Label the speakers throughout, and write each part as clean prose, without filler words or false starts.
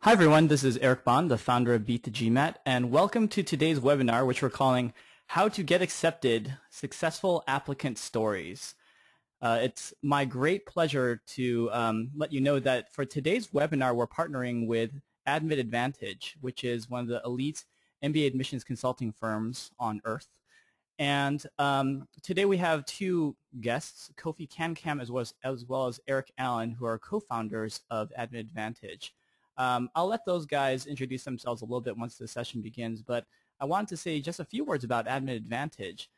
Speaker 1: Hi everyone, this is Eric Bond, the founder of Beat the GMAT, and welcome to today's webinar, which we're calling How to Get Accepted, Successful Applicant Stories. It's my great pleasure to let you know that for today's webinar, we're partnering with Admit Advantage, which is one of the elite MBA admissions consulting firms on earth. And today we have two guests, Kofi Kankam as well as Eric Allen, who are co-founders of Admit Advantage. I'll let those guys introduce themselves a little bit once the session begins, but I wanted to say just a few words about Admit Advantage.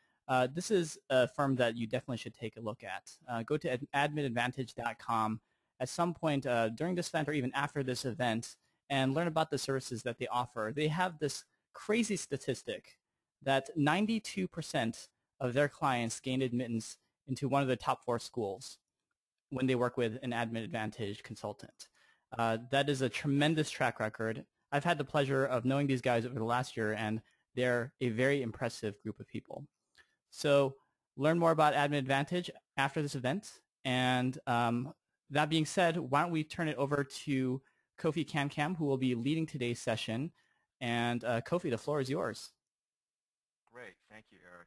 Speaker 1: This is a firm that you definitely should take a look at. Go to admitadvantage.com at some point during this event or even after this event and learn about the services that they offer. They have this crazy statistic that 92% of their clients gain admittance into one of the top 4 schools when they work with an Admit Advantage consultant. That is a tremendous track record. I've had the pleasure of knowing these guys over the last year, and they're a very impressive group of people. So learn more about Admit Advantage after this event. And that being said, why don't we turn it over to Kofi Kankam, who will be leading today's session. And Kofi, the floor is yours.
Speaker 2: Great. Thank you, Eric.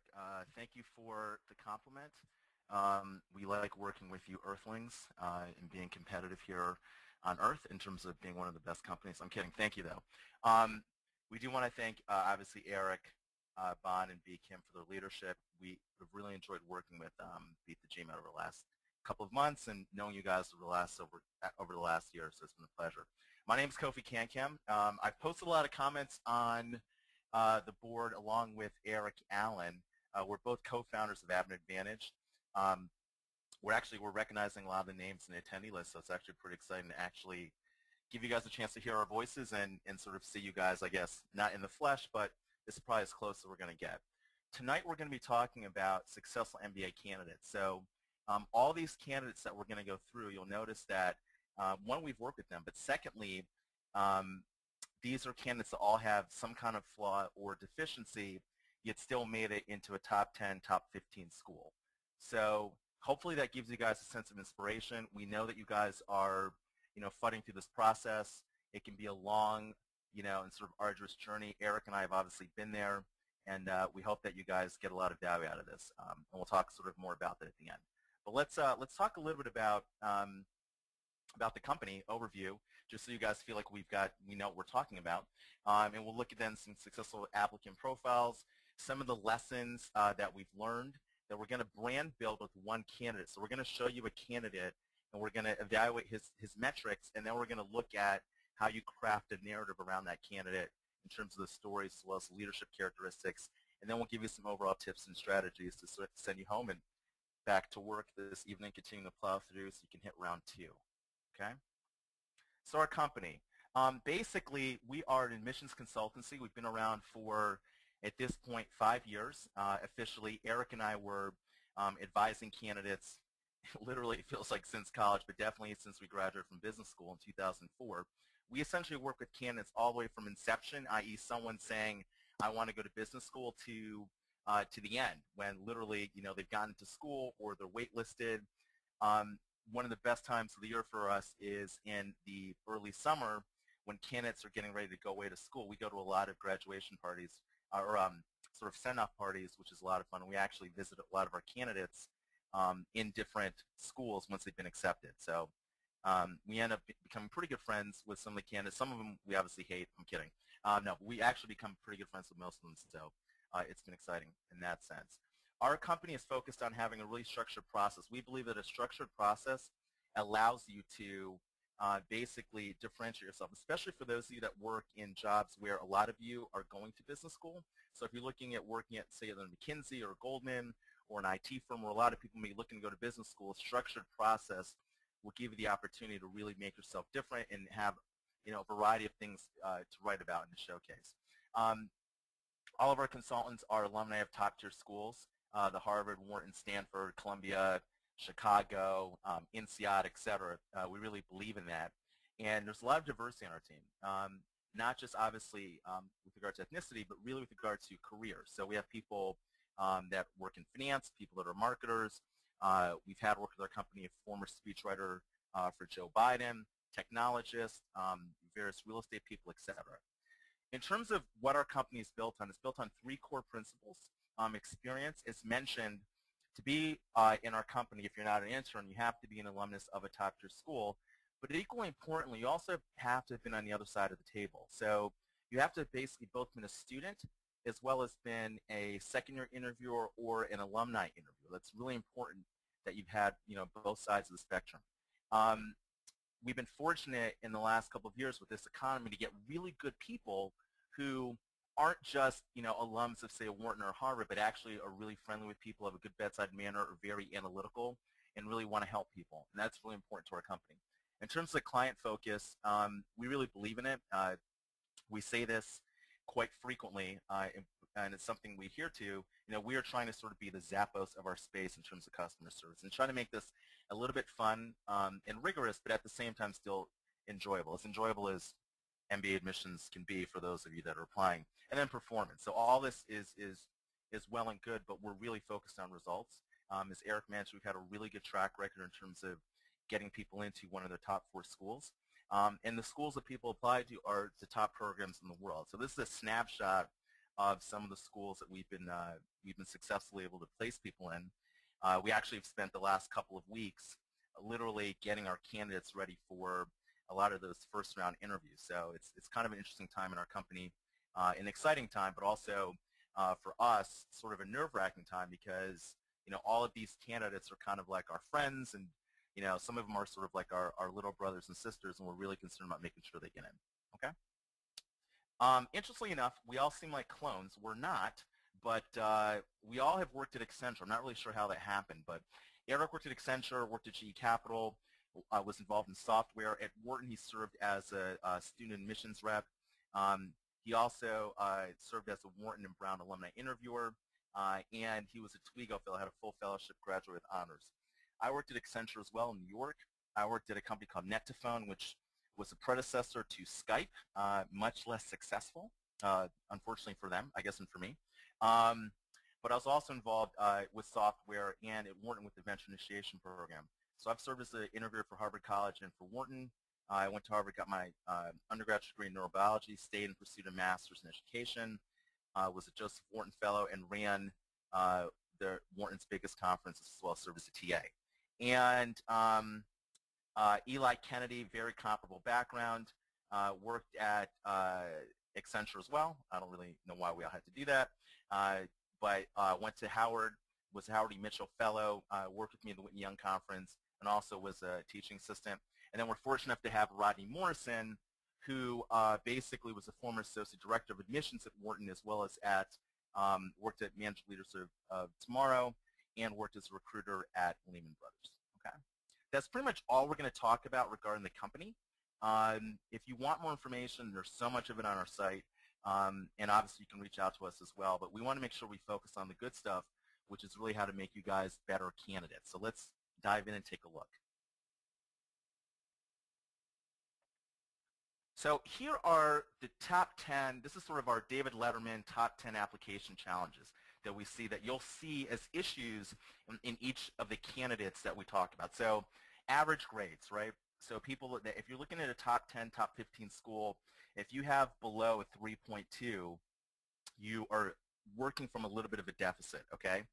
Speaker 2: Thank you for the compliment. We like working with you Earthlings and being competitive here on Earth in terms of being one of the best companies. I'm kidding. Thank you, though. We do want to thank, obviously, Eric, Bond, and B. Kim for their leadership. We have really enjoyed working with Beat the GMAT over the last couple of months and knowing you guys over the last year, so it's been a pleasure. My name is Kofi Kankam. I've posted a lot of comments on the board along with Eric Allen. We're both co-founders of Admit Advantage. We're recognizing a lot of the names in the attendee list, so it's actually pretty exciting to actually give you guys a chance to hear our voices and sort of see you guys, I guess, not in the flesh, but it's probably as close as we're going to get. Tonight we're going to be talking about successful MBA candidates. So all these candidates that we're going to go through, you'll notice that, one, we've worked with them, but secondly, these are candidates that all have some kind of flaw or deficiency, yet still made it into a top 10, top 15 school. So hopefully that gives you guys a sense of inspiration. We know that you guys are, fighting through this process. It can be a long, and sort of arduous journey. Eric and I have obviously been there, and we hope that you guys get a lot of value out of this. And we'll talk sort of more about that at the end. But let's talk a little bit about the company overview, just so you guys feel like we know what we're talking about. And we'll look at then some successful applicant profiles, some of the lessons that we've learned that we're going to brand build with one candidate. So we're going to show you a candidate, and we're going to evaluate his metrics, and then we're going to look at how you craft a narrative around that candidate in terms of the stories as well as leadership characteristics. And then we'll give you some overall tips and strategies to sort of send you home and back to work this evening, continue to plow through so you can hit round 2. Okay? So our company. Basically, we are an admissions consultancy. We've been around for, at this point, 5 years. Officially, Eric and I were advising candidates, literally it feels like since college, but definitely since we graduated from business school in 2004. We essentially work with candidates all the way from inception, i.e. someone saying, I want to go to business school, to the end, when literally, they've gotten to school or they're waitlisted. One of the best times of the year for us is in the early summer when candidates are getting ready to go away to school. We go to a lot of graduation parties or sort of send-off parties, which is a lot of fun. And we actually visit a lot of our candidates in different schools once they've been accepted. So we end up becoming pretty good friends with some of the candidates. Some of them we obviously hate. I'm kidding. No, we actually become pretty good friends with most of them, so it's been exciting in that sense. Our company is focused on having a really structured process. We believe that a structured process allows you to basically differentiate yourself, especially for those of you that work in jobs where a lot of you are going to business school. So if you're looking at working at, say, McKinsey or Goldman or an IT firm where a lot of people may be looking to go to business school, a structured process will give you the opportunity to really make yourself different and have a variety of things to write about in the showcase. All of our consultants are alumni of top-tier schools, the Harvard, Wharton, Stanford, Columbia, Chicago, INSEAD, et cetera. We really believe in that. And there's a lot of diversity on our team, not just obviously with regard to ethnicity, but really with regard to career. So we have people that work in finance, people that are marketers. We've had work with our company, a former speechwriter for Joe Biden, technologists, various real estate people, etc. In terms of what our company is built on, it's built on 3 core principles. Experience is mentioned to be in our company. If you're not an intern, you have to be an alumnus of a top-tier school. But equally importantly, you also have to have been on the other side of the table. So you have to have basically both been a student as well as been a second-year interviewer or an alumni interviewer. That's really important that you've had, both sides of the spectrum. We've been fortunate in the last couple of years with this economy to get really good people who aren't just, alums of, say, Wharton or Harvard, but actually are really friendly with people, have a good bedside manner, are very analytical, and really want to help people. And that's really important to our company. In terms of client focus, we really believe in it. We say this quite frequently, and it's something we adhere to. We are trying to sort of be the Zappos of our space in terms of customer service and trying to make this a little bit fun and rigorous, but at the same time still enjoyable. As enjoyable as MBA admissions can be for those of you that are applying. And then performance. So all this is well and good, but we're really focused on results. As Eric mentioned, we've had a really good track record in terms of getting people into one of the top 4 schools. And the schools that people apply to are the top programs in the world. So this is a snapshot of some of the schools that we've been successfully able to place people in. We actually have spent the last couple of weeks literally getting our candidates ready for a lot of those first round interviews. So it's kind of an interesting time in our company, an exciting time, but also for us sort of a nerve-wracking time because all of these candidates are kind of like our friends, and some of them are sort of like our little brothers and sisters, and we're really concerned about making sure they get in. Okay. Interestingly enough, we all seem like clones. We're not, but we all have worked at Accenture. I'm not really sure how that happened, but Eric worked at Accenture, worked at GE Capital, was involved in software. At Wharton, he served as a student admissions rep. He also served as a Wharton and Brown alumni interviewer, and he was a Twigo fellow, had a full fellowship, graduate with honors. I worked at Accenture as well in New York. I worked at a company called Net2Phone, which was a predecessor to Skype, much less successful, unfortunately for them, I guess, and for me. But I was also involved with software and at Wharton with the Venture Initiation Program. So I've served as an interviewer for Harvard College and for Wharton. I went to Harvard, got my undergraduate degree in neurobiology, stayed and pursued a master's in education, was a Joseph Wharton Fellow, and ran the Wharton's biggest conference as well as served as a TA. And Eli Kennedy, very comparable background, worked at Accenture as well. I don't really know why we all had to do that, but went to Howard, was a Howard E. Mitchell Fellow, worked with me at the Whitney Young Conference, and also was a teaching assistant. And then we're fortunate enough to have Rodney Morrison, who basically was a former associate director of admissions at Wharton, as well as worked at Management Leaders of Tomorrow, and worked as a recruiter at Lehman Brothers. Okay, that's pretty much all we're going to talk about regarding the company. If you want more information, there's so much of it on our site, and obviously you can reach out to us as well. But we want to make sure we focus on the good stuff, which is really how to make you guys better candidates. So let's dive in and take a look. So here are the top 10. This is sort of our David Letterman top 10 application challenges that we see, that you'll see as issues in each of the candidates that we talk about. So average grades, right? So people, if you're looking at a top 10, top 15 school, if you have below a 3.2, you are working from a little bit of a deficit, okay?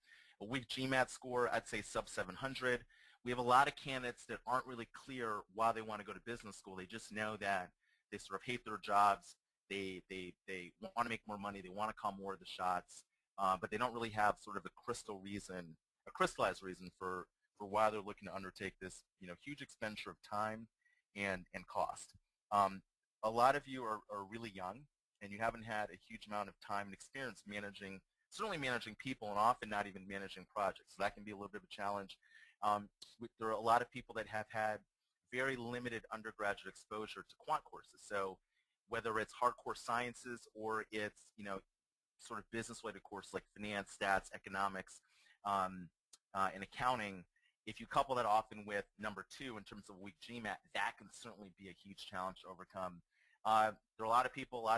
Speaker 2: A weak GMAT score, I'd say sub 700. We have a lot of candidates that aren't really clear why they want to go to business school. They just know that they sort of hate their jobs. They want to make more money. They want to call more of the shots, but they don't really have sort of a crystallized reason for why they're looking to undertake this, huge expenditure of time and cost. A lot of you are really young, and you haven't had a huge amount of time and experience certainly managing people, and often not even managing projects. So that can be a little bit of a challenge. There are a lot of people that have had very limited undergraduate exposure to quant courses. So whether it's hardcore sciences or it's, sort of business-related courses like finance, stats, economics, and accounting, if you couple that often with number 2 in terms of weak GMAT, that can certainly be a huge challenge to overcome. There are a lot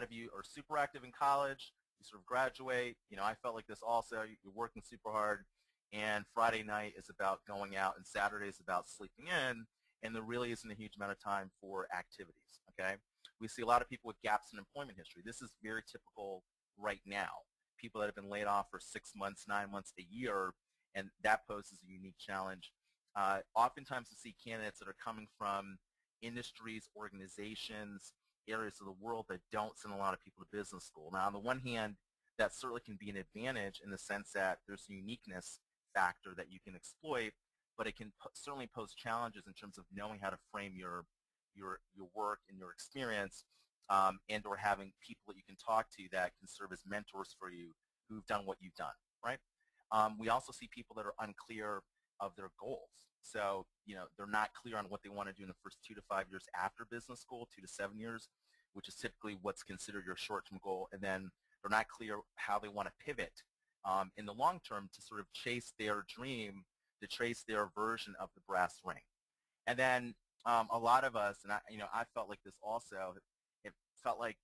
Speaker 2: of you are super active in college. You sort of graduate. I felt like this also. You're working super hard, and Friday night is about going out, and Saturday is about sleeping in, and there really isn't a huge amount of time for activities, okay? We see a lot of people with gaps in employment history. This is very typical right now. People that have been laid off for 6 months, 9 months, a year, and that poses a unique challenge. Oftentimes we see candidates that are coming from industries, organizations, areas of the world that don't send a lot of people to business school. Now, on the one hand, that certainly can be an advantage in the sense that there's a uniqueness factor that you can exploit, but it can certainly pose challenges in terms of knowing how to frame your work and your experience, and or having people that you can talk to that can serve as mentors for you who've done what you've done, right? We also see people that are unclear of their goals. So, they're not clear on what they want to do in the first 2 to 5 years after business school, 2 to 7 years, which is typically what's considered your short-term goal, and then they're not clear how they want to pivot in the long term to sort of chase their dream, to chase their version of the brass ring. And then a lot of us, and I felt like this also, it felt like,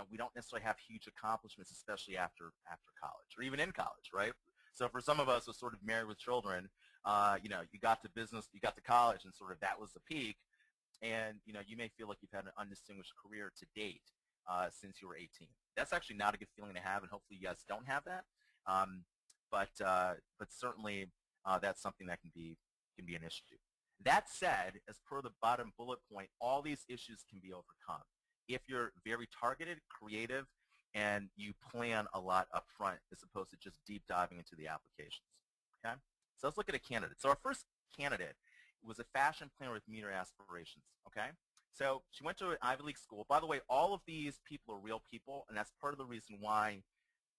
Speaker 2: we don't necessarily have huge accomplishments, especially after college or even in college, right? So for some of us who are sort of married with children, you got to business, you got to college, and sort of that was the peak. And, you may feel like you've had an undistinguished career to date since you were 18. That's actually not a good feeling to have, and hopefully you guys don't have that. But certainly that's something that can be an issue. That said, as per the bottom bullet point, all these issues can be overcome if you're very targeted, creative, and you plan a lot up front as opposed to just deep diving into the applications. Okay? So let's look at a candidate. So our first candidate was a fashion planner with media aspirations. Okay? So she went to an Ivy League school. By the way, all of these people are real people, and that's part of the reason why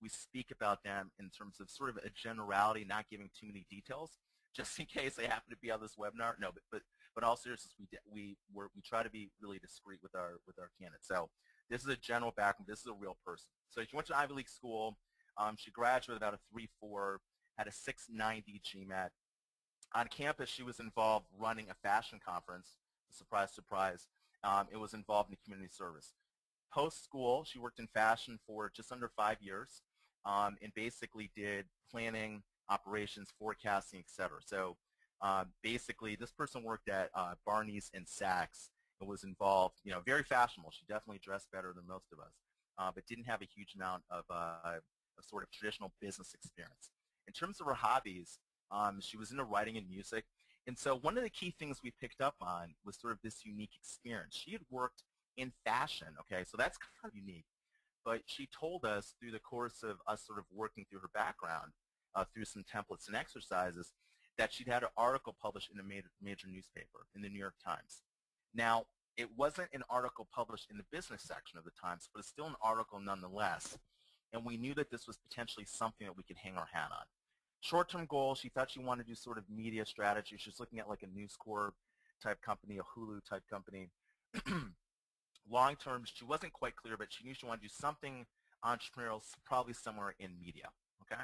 Speaker 2: we speak about them in terms of sort of a generality, not giving too many details, just in case they happen to be on this webinar. No, but all seriousness, we try to be really discreet with our candidates. So this is a general background. This is a real person. So she went to Ivy League school. She graduated about a 3.4, had a 690 GMAT. On campus, she was involved running a fashion conference. Surprise, surprise. It was involved in community service. Post-school, she worked in fashion for just under 5 years, and basically did planning, operations, forecasting, etc. So basically, this person worked at Barney's and Saks and was involved, very fashionable. She definitely dressed better than most of us, but didn't have a huge amount of sort of traditional business experience. In terms of her hobbies, she was into writing and music. And so one of the key things we picked up on was sort of this unique experience. She had worked in fashion, okay, so that's kind of unique. But she told us through the course of us sort of working through her background, through some templates and exercises, that she'd had an article published in a major newspaper, in the New York Times. Now, it wasn't an article published in the business section of the Times, but it's still an article nonetheless. And we knew that this was potentially something that we could hang our hat on. Short-term goal, she thought she wanted to do sort of media strategy. She was looking at like a News Corp type company, a Hulu type company. Long-term, she wasn't quite clear, but she knew she wanted to do something entrepreneurial, probably somewhere in media, okay?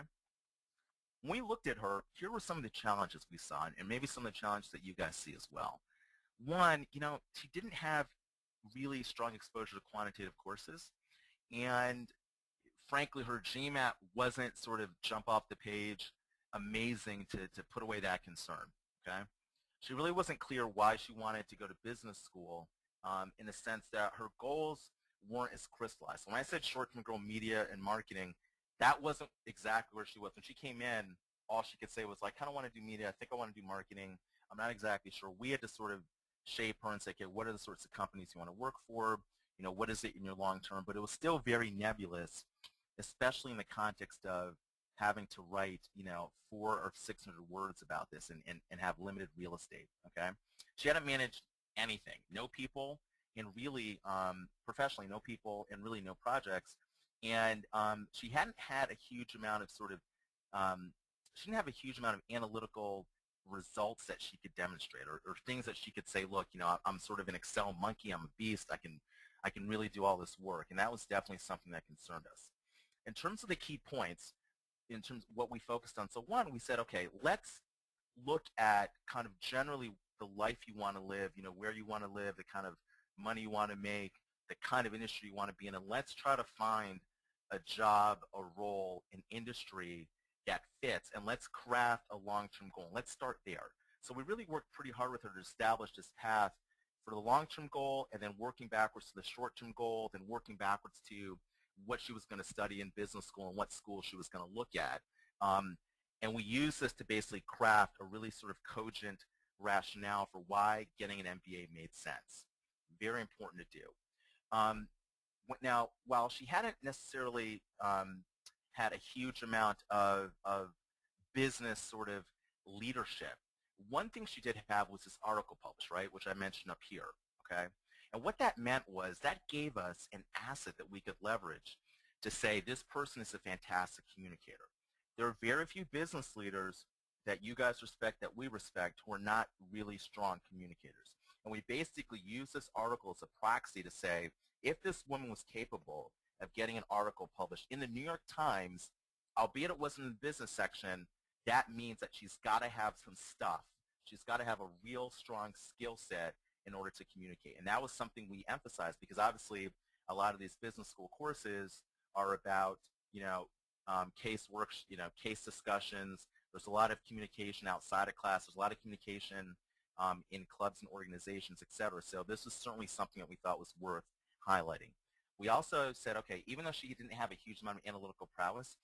Speaker 2: When we looked at her, here were some of the challenges we saw, and maybe some of the challenges that you guys see as well. One, she didn't have really strong exposure to quantitative courses, and frankly, her GMAT wasn't sort of jump off the page amazing to put away that concern, okay? She really wasn't clear why she wanted to go to business school, in the sense that her goals weren't as crystallized. When I said short-term goal media and marketing, that wasn't exactly where she was. When she came in, all she could say was, like, I kind of want to do media. I think I want to do marketing. I'm not exactly sure. We had to sort of shape her and say, okay, what are the sorts of companies you want to work for? What is it in your long term? But it was still very nebulous, especially in the context of having to write, 400 or 600 words about this and have limited real estate, okay? She hadn't managed anything, no people, and really, professionally, no people, and really no projects. And she hadn't had a huge amount of she didn't have a huge amount of analytical results that she could demonstrate, or things that she could say, look, I'm sort of an Excel monkey, I'm a beast, I can really do all this work. And that was definitely something that concerned us. In terms of the key points, in terms of what we focused on, so one, we said, okay, let's look at kind of generally the life you want to live, where you want to live, the kind of money you want to make, the kind of industry you want to be in, and let's try to find a job, a role, an industry that fits, and let's craft a long-term goal. Let's start there. So we really worked pretty hard with her to establish this path for the long-term goal, and then working backwards to the short-term goal, then working backwards to what she was going to study in business school and what school she was going to look at. And we use this to basically craft a really sort of cogent rationale for why getting an MBA made sense. Very important to do. Now, while she hadn't necessarily had a huge amount of business sort of leadership, one thing she did have was this article published, right, which I mentioned up here, okay? And what that meant was that gave us an asset that we could leverage to say this person is a fantastic communicator. There are very few business leaders that you guys respect, that we respect, who are not really strong communicators. And we basically use this article as a proxy to say, if this woman was capable of getting an article published in the New York Times, albeit it wasn't in the business section, that means that she's got to have some stuff. She's got to have a real strong skill set in order to communicate. And that was something we emphasized, because obviously a lot of these business school courses are about, case works, case discussions. There's a lot of communication outside of class. There's a lot of communication in clubs and organizations, et cetera. So this was certainly something that we thought was worth highlighting. We also said, okay, even though she didn't have a huge amount of analytical prowess,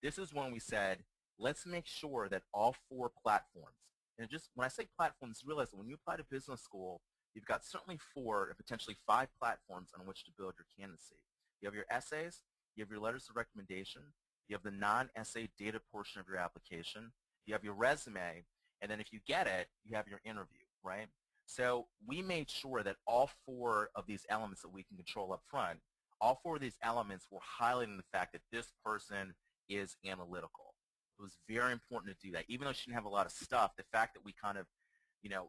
Speaker 2: this is when we said, let's make sure that all 4 platforms, and just when I say platforms, realize that when you apply to business school, you've got certainly 4 and potentially 5 platforms on which to build your candidacy. You have your essays, you have your letters of recommendation, you have the non-essay data portion of your application, you have your resume, and then if you get it, you have your interview, right? So we made sure that all 4 of these elements that we can control up front, all 4 of these elements were highlighting the fact that this person is analytical. It was very important to do that. Even though she didn't have a lot of stuff, the fact that we kind of,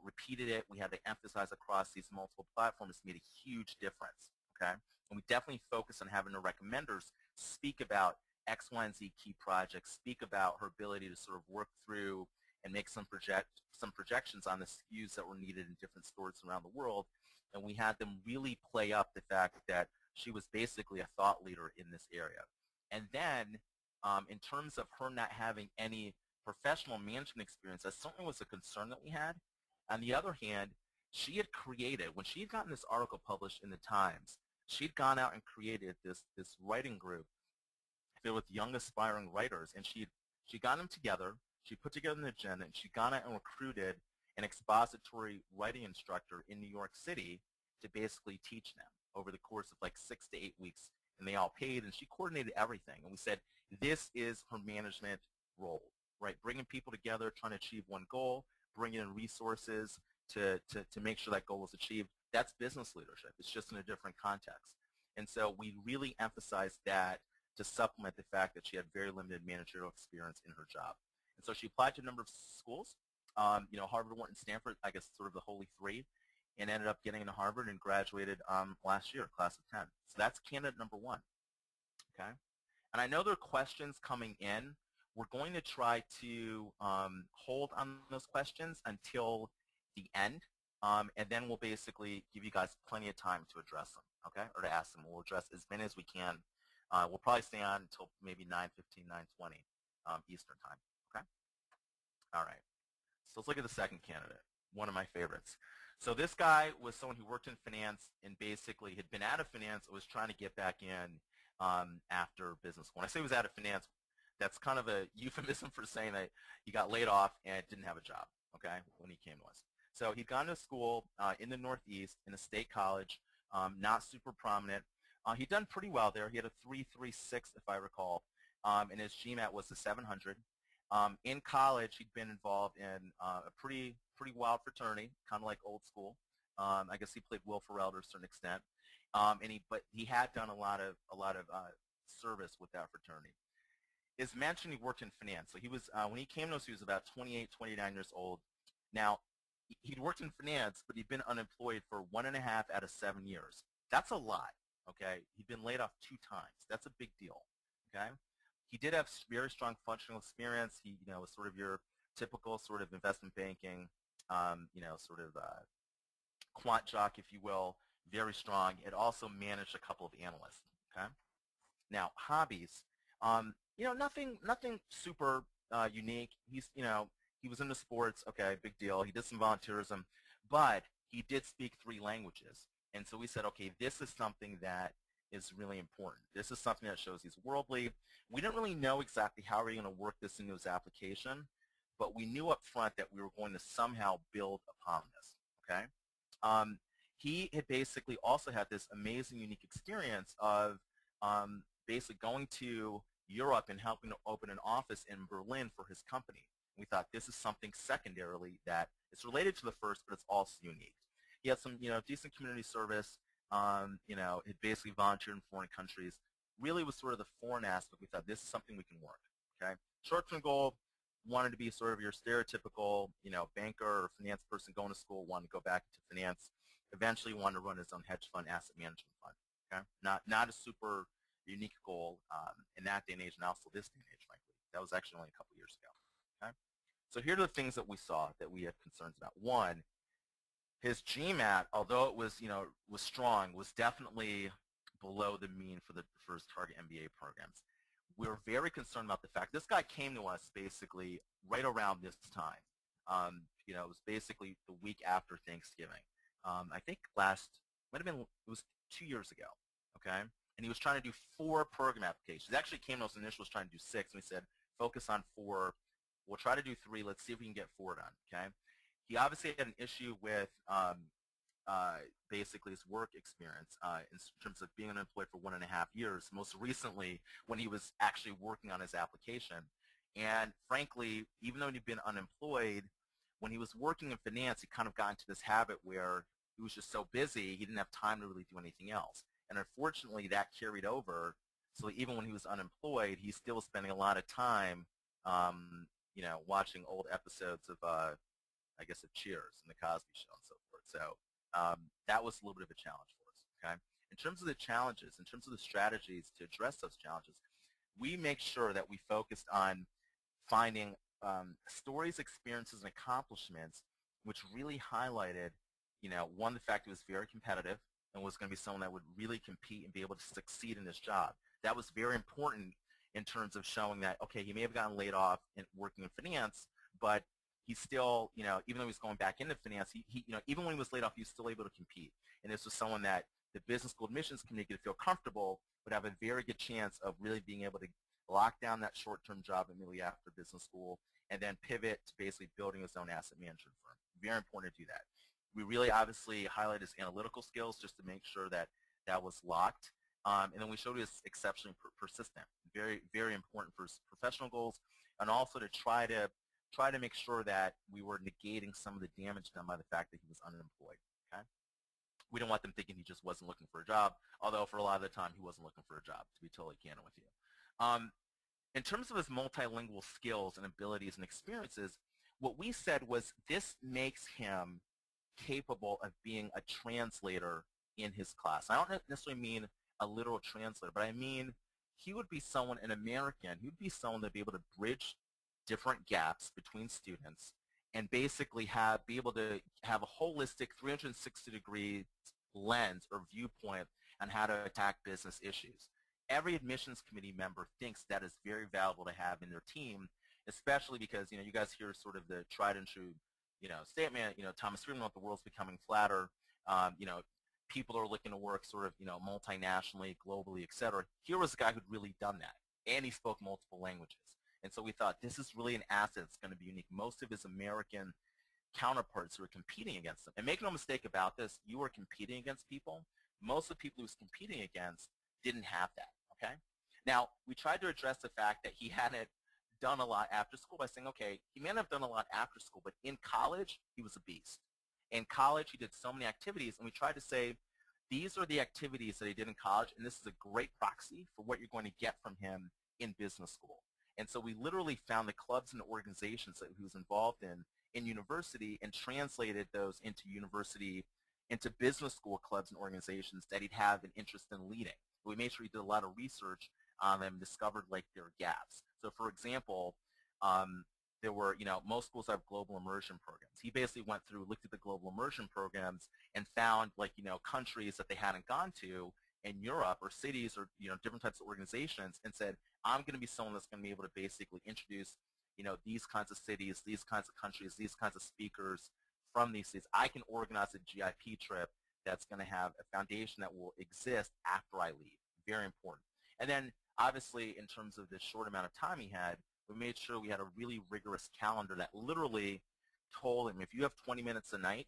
Speaker 2: repeated it, we had to emphasize across these multiple platforms made a huge difference, okay? And we definitely focused on having the recommenders speak about X, Y, and Z key projects, speak about her ability to sort of work through and make some projections on the SKUs that were needed in different stores around the world. And we had them really play up the fact that she was basically a thought leader in this area. And then in terms of her not having any professional management experience, that certainly was a concern that we had. On the other hand, she had created, when she had gotten this article published in the Times, she'd gone out and created this writing group filled with young aspiring writers, and she got them together, she put together an agenda, and she gone out and recruited an expository writing instructor in New York City to basically teach them over the course of like 6 to 8 weeks. And they all paid, and she coordinated everything. And we said, this is her management role, right? Bringing people together, trying to achieve one goal, bringing in resources to make sure that goal was achieved. That's business leadership. It's just in a different context. And so we really emphasized that to supplement the fact that she had very limited managerial experience in her job. And so she applied to a number of schools, Harvard, Wharton, Stanford, I guess sort of the holy 3, and ended up getting into Harvard and graduated last year, class of 10. So that's candidate number 1, okay? And I know there are questions coming in. We're going to try to hold on those questions until the end, and then we'll basically give you guys plenty of time to address them, okay, or to ask them. We'll address as many as we can. We'll probably stay on until maybe 9:15, 9:20 Eastern time, okay? All right. So let's look at the second candidate, one of my favorites. So this guy was someone who worked in finance and basically had been out of finance and was trying to get back in after business school. When I say he was out of finance, that's kind of a euphemism for saying that he got laid off and didn't have a job, okay, when he came to us. So he'd gone to school in the Northeast in a state college, not super prominent. He'd done pretty well there. He had a 3.36, if I recall, and his GMAT was the 700. In college, he'd been involved in a pretty wild fraternity, kind of like old school. I guess he played Will Ferrell to a certain extent, but he had done a lot of service with that fraternity. As mentioned, he worked in finance. So he was when he came to us, he was about 28, 29 years old. Now, he'd worked in finance, but he'd been unemployed for 1.5 out of 7 years. That's a lot. Okay, he'd been laid off 2 times. That's a big deal. Okay. He did have very strong functional experience. He, was sort of your typical sort of investment banking, sort of quant jock, if you will, very strong. It also managed a couple of analysts. Okay. Now, hobbies, nothing super unique. He's, he was into sports, okay, big deal. He did some volunteerism, but he did speak 3 languages. And so we said, okay, this is something that is really important. This is something that shows he's worldly. We didn't really know exactly how we were going to work this into his application, but we knew up front that we were going to somehow build upon this, okay? He had basically also had this amazing, unique experience of basically going to Europe and helping to open an office in Berlin for his company. We thought this is something secondarily that it's related to the first, but it's also unique. He had some, decent community service. It basically volunteered in foreign countries. Really was sort of the foreign aspect. We thought this is something we can work. Okay, short-term goal, wanted to be sort of your stereotypical, banker or finance person going to school, wanted to go back to finance. Eventually wanted to run his own hedge fund, asset management fund. Okay, not a super unique goal in that day and age, and also this day and age, frankly. That was actually only a couple years ago. Okay, so here are the things that we saw that we had concerns about. One, his GMAT, although it was, was strong, was definitely below the mean for his target MBA programs. We were very concerned about the fact this guy came to us basically right around this time. It was basically the week after Thanksgiving. I think might have been, it was 2 years ago, okay? And he was trying to do 4 program applications. He actually came to us initially was trying to do 6, and we said, focus on 4. We'll try to do 3. Let's see if we can get 4 done, okay? He obviously had an issue with basically his work experience in terms of being unemployed for 1.5 years, most recently when he was actually working on his application. And frankly, even though he'd been unemployed, when he was working in finance, he kind of got into this habit where he was just so busy, he didn't have time to really do anything else. And unfortunately, that carried over. So even when he was unemployed, he's still spending a lot of time, watching old episodes of, I guess, of Cheers and the Cosby Show and so forth. So that was a little bit of a challenge for us, okay? In terms of the challenges, in terms of the strategies to address those challenges, we make sure that we focused on finding stories, experiences, and accomplishments which really highlighted, one, the fact he was very competitive and was going to be someone that would really compete and be able to succeed in his job. That was very important in terms of showing that, okay, he may have gotten laid off in working in finance, but he's still, even though he's going back into finance, he even when he was laid off, he was still able to compete. And this was someone that the business school admissions committee could feel comfortable, would have a very good chance of really being able to lock down that short-term job immediately after business school and then pivot to basically building his own asset management firm. Very important to do that. We really obviously highlighted his analytical skills just to make sure that that was locked. And then we showed he was exceptionally persistent. Very, very important for his professional goals, and also to try to make sure that we were negating some of the damage done by the fact that he was unemployed. Okay? We didn't want them thinking he just wasn't looking for a job, although for a lot of the time he wasn't looking for a job, to be totally candid with you. In terms of his multilingual skills and abilities and experiences, what we said was this makes him capable of being a translator in his class. I don't necessarily mean a literal translator, but I mean he would be someone, an American, he would be someone that would be able to bridge different gaps between students and basically be able to have a holistic 360-degree lens or viewpoint on how to attack business issues. Every admissions committee member thinks that is very valuable to have in their team, especially because, you guys hear sort of the tried and true, statement, Thomas Friedman, the world's becoming flatter, people are looking to work sort of, multinationally, globally, et cetera. Here was a guy who'd really done that, and he spoke multiple languages. And so we thought this is really an asset that's going to be unique. Most of his American counterparts who are competing against him, and make no mistake about this, you are competing against people. Most of the people he was competing against didn't have that, okay? Now, we tried to address the fact that he hadn't done a lot after school by saying, okay, he may not have done a lot after school, but in college, he was a beast. In college, he did so many activities, and we tried to say, these are the activities that he did in college, and this is a great proxy for what you're going to get from him in business school. And so we literally found the clubs and organizations that he was involved in university and translated those into business school clubs and organizations that he'd have an interest in leading. We made sure he did a lot of research on them, discovered like their gaps. So for example, there were, most schools have global immersion programs. He basically went through, looked at the global immersion programs and found countries that they hadn't gone to in Europe or cities or, different types of organizations and said, I'm going to be someone that's going to be able to basically introduce these kinds of cities, these kinds of countries, these kinds of speakers from these cities. I can organize a GIP trip that's going to have a foundation that will exist after I leave. Very important. And then, obviously, in terms of the short amount of time he had, we made sure we had a really rigorous calendar that literally told him, if you have 20 minutes a night,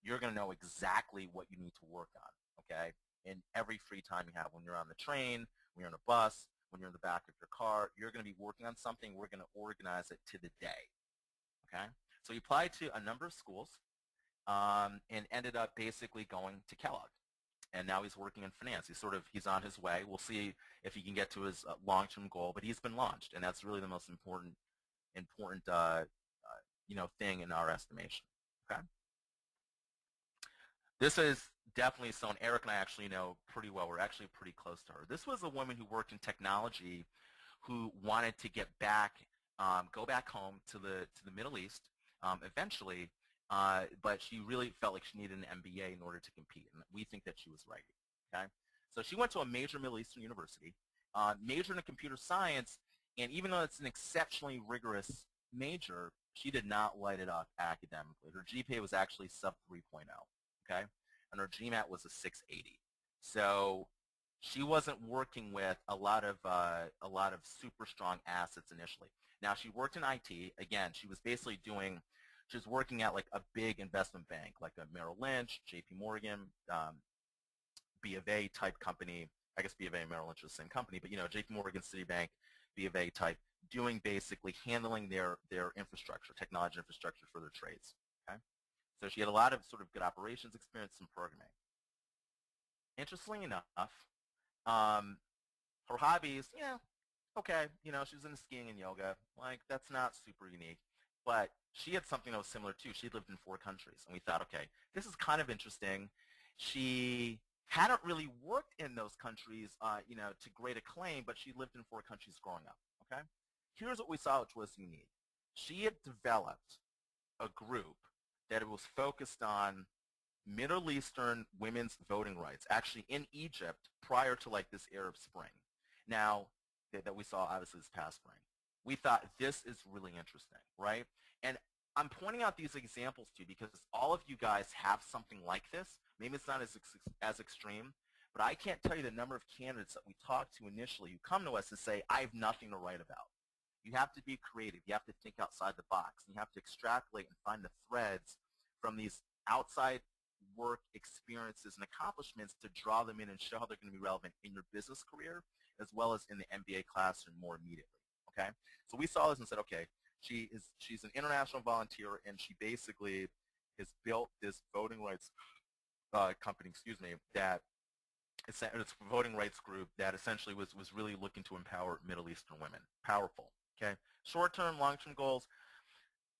Speaker 2: you're going to know exactly what you need to work on, okay? In every free time you have, when you're on the train, when you're on a bus, when you're in the back of your car, you're going to be working on something. We're going to organize it to the day, okay? So he applied to a number of schools and ended up basically going to Kellogg. And now he's working in finance. He's on his way. We'll see if he can get to his long-term goal, but he's been launched, and that's really the most important thing in our estimation, okay? This is definitely someone Eric and I actually know pretty well. We're actually pretty close to her. This was a woman who worked in technology who wanted to get back, go back home to the Middle East eventually, but she really felt like she needed an MBA in order to compete, and we think that she was right, okay? So she went to a major Middle Eastern university, majored in computer science, and even though it's an exceptionally rigorous major, she did not light it up academically. Her GPA was actually sub 3.0. Okay, and her GMAT was a 680. So she wasn't working with a lot of super strong assets initially. Now she worked in IT. Again, she was basically working at like a big investment bank, like a Merrill Lynch, J.P. Morgan, B of A type company. I guess B of A and Merrill Lynch are the same company, but J.P. Morgan, Citibank, B of A type, handling their infrastructure, technology infrastructure for their trades. Okay. So she had a lot of sort of good operations experience in programming. Interestingly enough, her hobbies, okay, she was into skiing and yoga. Like, that's not super unique. But she had something that was similar too. She lived in 4 countries, and we thought, okay, this is kind of interesting. She hadn't really worked in those countries, to great acclaim, but she lived in 4 countries growing up, okay? Here's what we saw which was unique. She had developed a group that it was focused on Middle Eastern women's voting rights, actually in Egypt prior to like this Arab Spring. Now, that we saw obviously this past spring. We thought this is really interesting, right? And I'm pointing out these examples to you because all of you guys have something like this. Maybe it's not as extreme, but I can't tell you the number of candidates that we talk to initially who come to us and say, I have nothing to write about. You have to be creative. You have to think outside the box. And you have to extrapolate and find the threads from these outside work experiences and accomplishments to draw them in and show how they're going to be relevant in your business career as well as in the MBA classroom more immediately, okay? So we saw this and said, okay, she's an international volunteer, and she basically has built this voting rights company, that it's a voting rights group that essentially was really looking to empower Middle Eastern women. Powerful, okay? Short-term, long-term goals,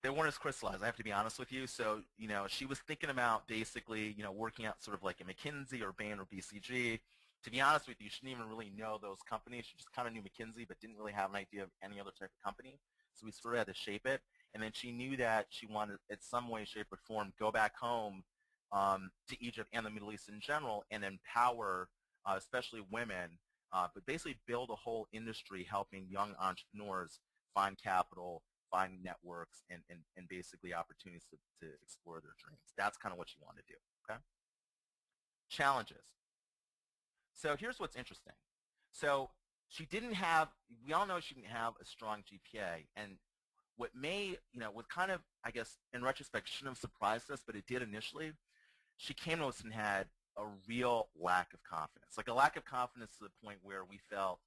Speaker 2: they weren't as crystallized, I have to be honest with you. So, she was thinking about basically, working out sort of like a McKinsey or Bain or BCG. To be honest with you, she didn't even really know those companies. She just kind of knew McKinsey, but didn't really have an idea of any other type of company. So we sort of had to shape it. And then she knew that she wanted, in some way, shape, or form, go back home to Egypt and the Middle East in general and empower, especially women, but basically build a whole industry helping young entrepreneurs find capital, find networks, and basically opportunities to explore their dreams. That's kind of what you want to do, okay? Challenges. So here's what's interesting. So we all know she didn't have a strong GPA, and what kind of, I guess, in retrospect, shouldn't have surprised us, but it did initially. She came to us and had a real lack of confidence, like a lack of confidence to the point where we felt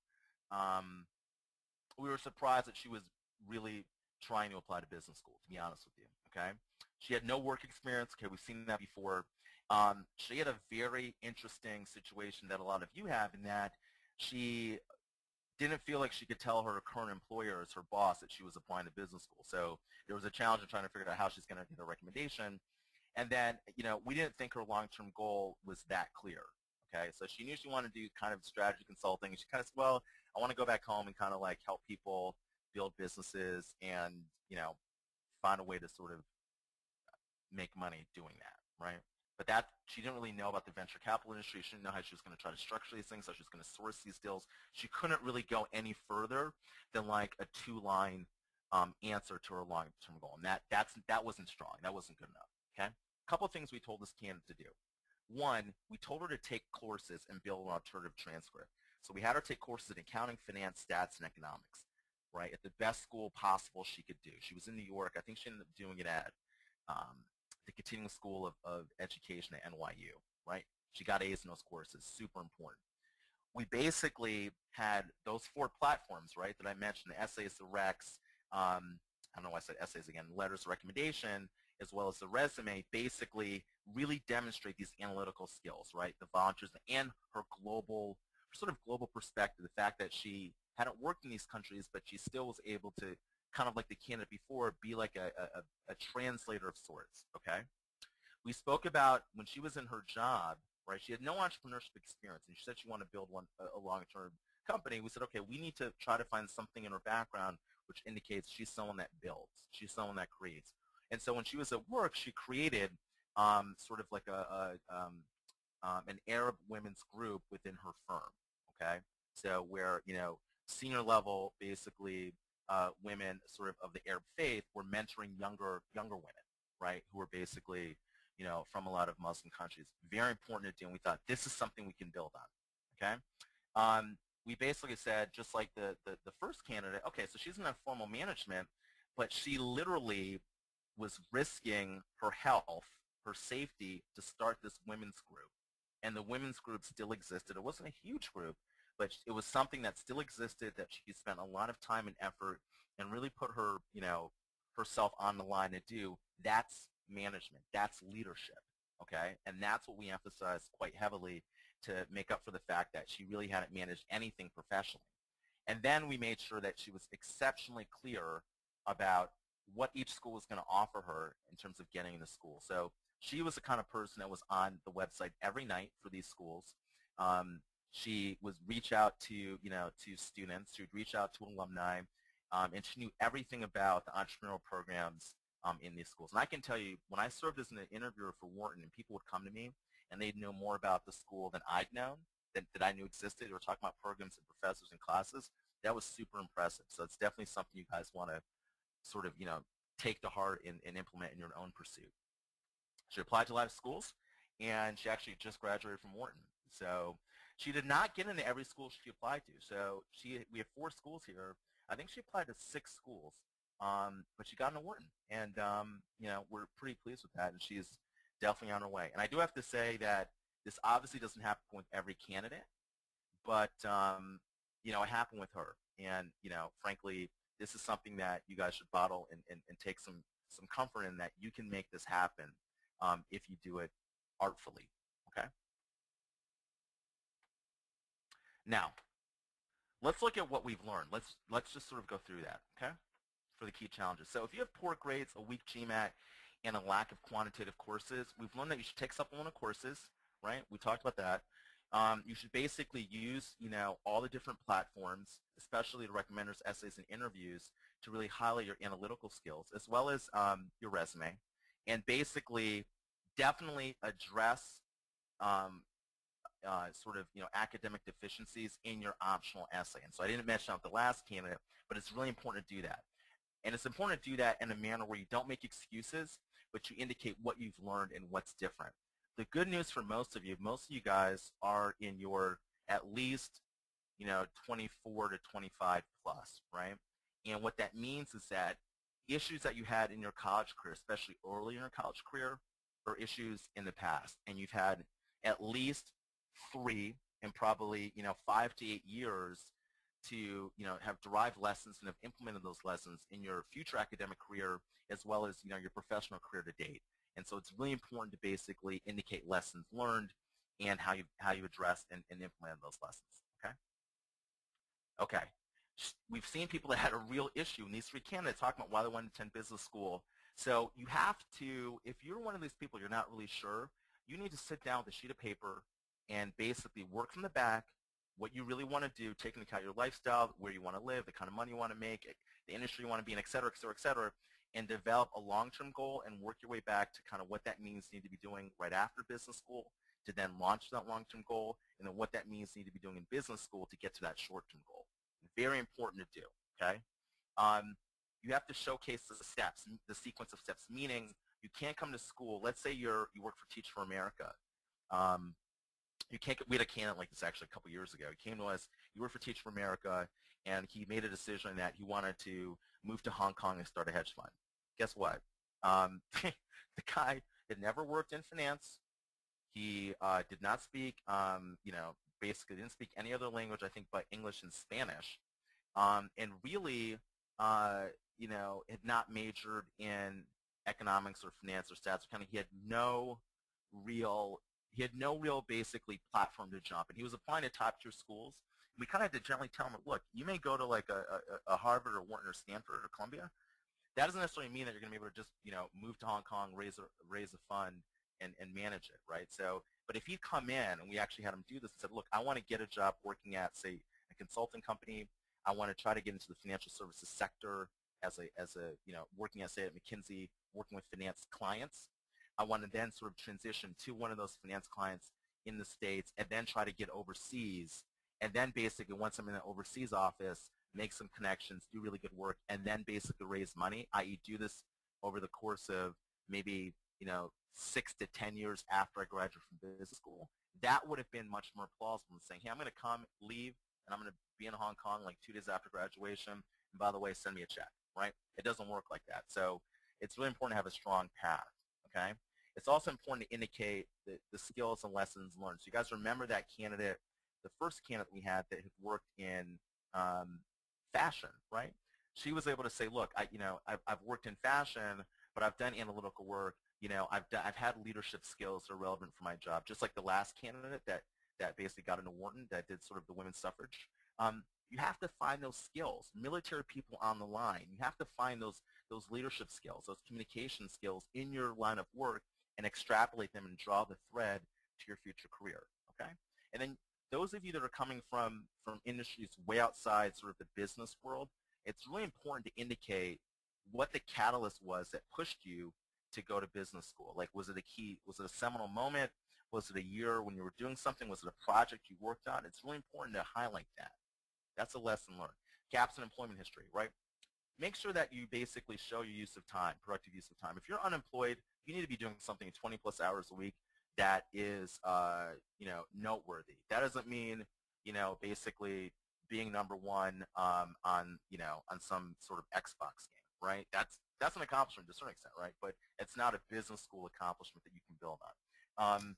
Speaker 2: we were surprised that she was really trying to apply to business school, to be honest with you, okay? She had no work experience. Okay, we've seen that before. She had a very interesting situation that a lot of you have in that she didn't feel like she could tell her current employer as her boss that she was applying to business school. So there was a challenge in trying to figure out how she's going to get a recommendation. And then, we didn't think her long-term goal was that clear. Okay, so she knew she wanted to do kind of strategy consulting. She kind of said, well, I want to go back home and kind of like help people build businesses and, find a way to sort of make money doing that, right? But that she didn't really know about the venture capital industry. She didn't know how she was going to try to structure these things, how she was going to source these deals. She couldn't really go any further than like a 2-line answer to her long-term goal. And that wasn't strong. That wasn't good enough. Okay? A couple of things we told this candidate to do. One, we told her to take courses and build an alternative transcript. So we had her take courses in accounting, finance, stats, and economics, right, at the best school possible she could do. She was in New York. I think she ended up doing it at the Continuing School of Education at NYU, right? She got A's in those courses, super important. We basically had those 4 platforms, right, that I mentioned, the essays, the recs, I don't know why I said essays again, letters of recommendation, as well as the resume, basically really demonstrate these analytical skills, right, the volunteers and her sort of global perspective, the fact that she hadn't worked in these countries, but she still was able to, kind of like the candidate before, be like a translator of sorts, okay? We spoke about when she was in her job, right, she had no entrepreneurship experience, and she said she wanted to build a long-term company. We said, okay, we need to try to find something in her background which indicates she's someone that builds, she's someone that creates. And so when she was at work, she created sort of like an Arab women's group within her firm, okay? So where, senior level, basically, women sort of the Arab faith were mentoring younger women, right, who were basically, from a lot of Muslim countries. Very important to do, and we thought this is something we can build on, okay? We basically said, just like the first candidate, okay, so she's in that formal management, but she literally was risking her health, her safety, to start this women's group. And the women's group still existed. It wasn't a huge group, but it was something that still existed, that she spent a lot of time and effort and really put her, herself on the line to do. That's management. That's leadership, okay? And that's what we emphasize quite heavily to make up for the fact that she really hadn't managed anything professionally. And then we made sure that she was exceptionally clear about what each school was going to offer her in terms of getting into school. So she was the kind of person that was on the website every night for these schools. She would reach out to, to students. She would reach out to alumni, and she knew everything about the entrepreneurial programs in these schools. And I can tell you, when I served as an interviewer for Wharton, and people would come to me, and they'd know more about the school than I'd known, that I knew existed. They were talking about programs and professors and classes. That was super impressive. So it's definitely something you guys want to sort of, take to heart and implement in your own pursuit. She applied to a lot of schools, and she actually just graduated from Wharton. So she did not get into every school she applied to. So we have 4 schools here. I think she applied to 6 schools, but she got into Wharton. And, we're pretty pleased with that, and she's definitely on her way. And I do have to say that this obviously doesn't happen with every candidate, but, it happened with her. And, frankly, this is something that you guys should bottle and take some comfort in, that you can make this happen if you do it artfully, okay? Now, let's look at what we've learned. Let's just sort of go through that, okay, for the key challenges. So if you have poor grades, a weak GMAT, and a lack of quantitative courses, we've learned that you should take supplemental courses, right? We talked about that. You should basically use, all the different platforms, especially the recommenders, essays, and interviews, to really highlight your analytical skills, as well as your resume, and basically definitely address sort of, academic deficiencies in your optional essay. And so I didn't mention out the last candidate, but it's really important to do that. And it's important to do that in a manner where you don't make excuses, but you indicate what you've learned and what's different. The good news for most of you guys are in your at least, 24 to 25 plus, right? And what that means is that issues that you had in your college career, especially early in your college career, are issues in the past. And you've had at least 3 and probably, 5 to 8 years to, have derived lessons and have implemented those lessons in your future academic career, as well as, your professional career to date. And so it's really important to basically indicate lessons learned and how you address and implement those lessons, okay? Okay. We've seen people that had a real issue in these 3 candidates talking about why they wanted to attend business school. So you have to, if you're one of these people you're not really sure, you need to sit down with a sheet of paper and basically work from the back what you really want to do, taking into account your lifestyle, where you want to live, the kind of money you want to make, the industry you want to be in, et cetera, et cetera, et cetera, and develop a long-term goal and work your way back to kind of what that means you need to be doing right after business school to then launch that long-term goal, and then what that means you need to be doing in business school to get to that short-term goal. Very important to do, okay? you have to showcase the steps, the sequence of steps, meaning you can't come to school. Let's say you work for Teach for America. You can't, we had a candidate like this actually a couple years ago. He came to us, he worked for Teach for America, and he made a decision that he wanted to move to Hong Kong and start a hedge fund. Guess what? The guy had never worked in finance. He did not speak, basically didn't speak any other language, I think, but English and Spanish, and really, had not majored in economics or finance or stats. He had no real basically platform to jump, and he was applying to top-tier schools. We kind of had to gently tell him, look, you may go to like a Harvard or Wharton or Stanford or Columbia. That doesn't necessarily mean that you're going to be able to just move to Hong Kong, raise a fund, and manage it, right? So, but if he'd come in and we actually had him do this and said, look, I want to get a job working at, say, a consulting company. I want to try to get into the financial services sector as a working at, say, at McKinsey, working with finance clients. I want to then sort of transition to one of those finance clients in the States and then try to get overseas. And then basically once I'm in the overseas office, make some connections, do really good work, and then basically raise money, i.e. do this over the course of maybe 6 to 10 years after I graduate from business school. That would have been much more plausible than saying, hey, I'm going to come, leave, and I'm going to be in Hong Kong like 2 days after graduation, and by the way, send me a check, right? It doesn't work like that. So it's really important to have a strong path, okay? It's also important to indicate the skills and lessons learned. So you guys remember that candidate, the first candidate we had that had worked in fashion, right? She was able to say, look, I've worked in fashion, but I've done analytical work. I've had leadership skills that are relevant for my job, just like the last candidate that basically got into Wharton that did sort of the women's suffrage. You have to find those skills. Military people on the line, you have to find those leadership skills, those communication skills in your line of work and extrapolate them and draw the thread to your future career, okay? And then those of you that are coming from industries way outside sort of the business world, it's really important to indicate what the catalyst was that pushed you to go to business school. Like, was it a seminal moment? Was it a year when you were doing something? Was it a project you worked on? It's really important to highlight that. That's a lesson learned. Gaps in employment history, right? Make sure that you basically show your use of time, productive use of time. If you're unemployed, you need to be doing something 20 plus hours a week that is, noteworthy. That doesn't mean, basically being number one on some sort of Xbox game, right? That's an accomplishment to a certain extent, right? But it's not a business school accomplishment that you can build on.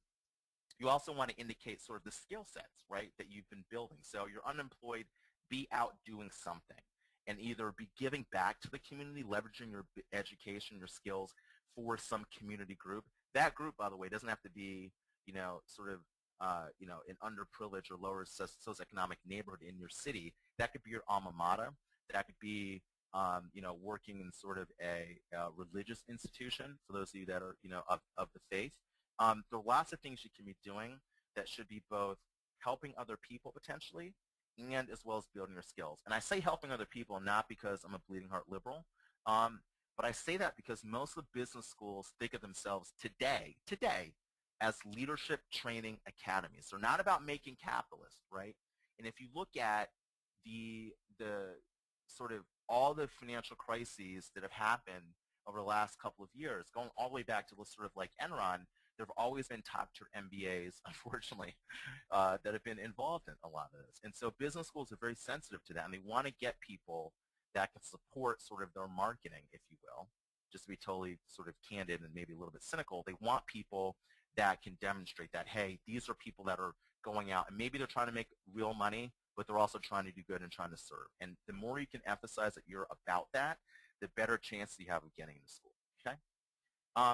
Speaker 2: You also want to indicate sort of the skill sets, right, that you've been building. So you're unemployed, be out doing something, and either be giving back to the community, leveraging your education, your skills for some community group. That group, by the way, doesn't have to be, sort of, an underprivileged or lower socioeconomic neighborhood in your city. That could be your alma mater. That could be, working in sort of a religious institution for those of you that are, of the faith. There are lots of things you can be doing that should be both helping other people potentially and as well as building your skills. And I say helping other people not because I'm a bleeding heart liberal, but I say that because most of the business schools think of themselves today as leadership training academies. They're not about making capitalists, right? And if you look at the sort of all the financial crises that have happened over the last couple of years, going all the way back to sort of like Enron, there have always been top-tier MBAs, unfortunately, that have been involved in a lot of this. And so business schools are very sensitive to that, and they want to get people that can support sort of their marketing, if you will. Just to be totally sort of candid and maybe a little bit cynical, they want people that can demonstrate that, hey, these are people that are going out, and maybe they're trying to make real money, but they're also trying to do good and trying to serve. And the more you can emphasize that you're about that, the better chance you have of getting into school, okay?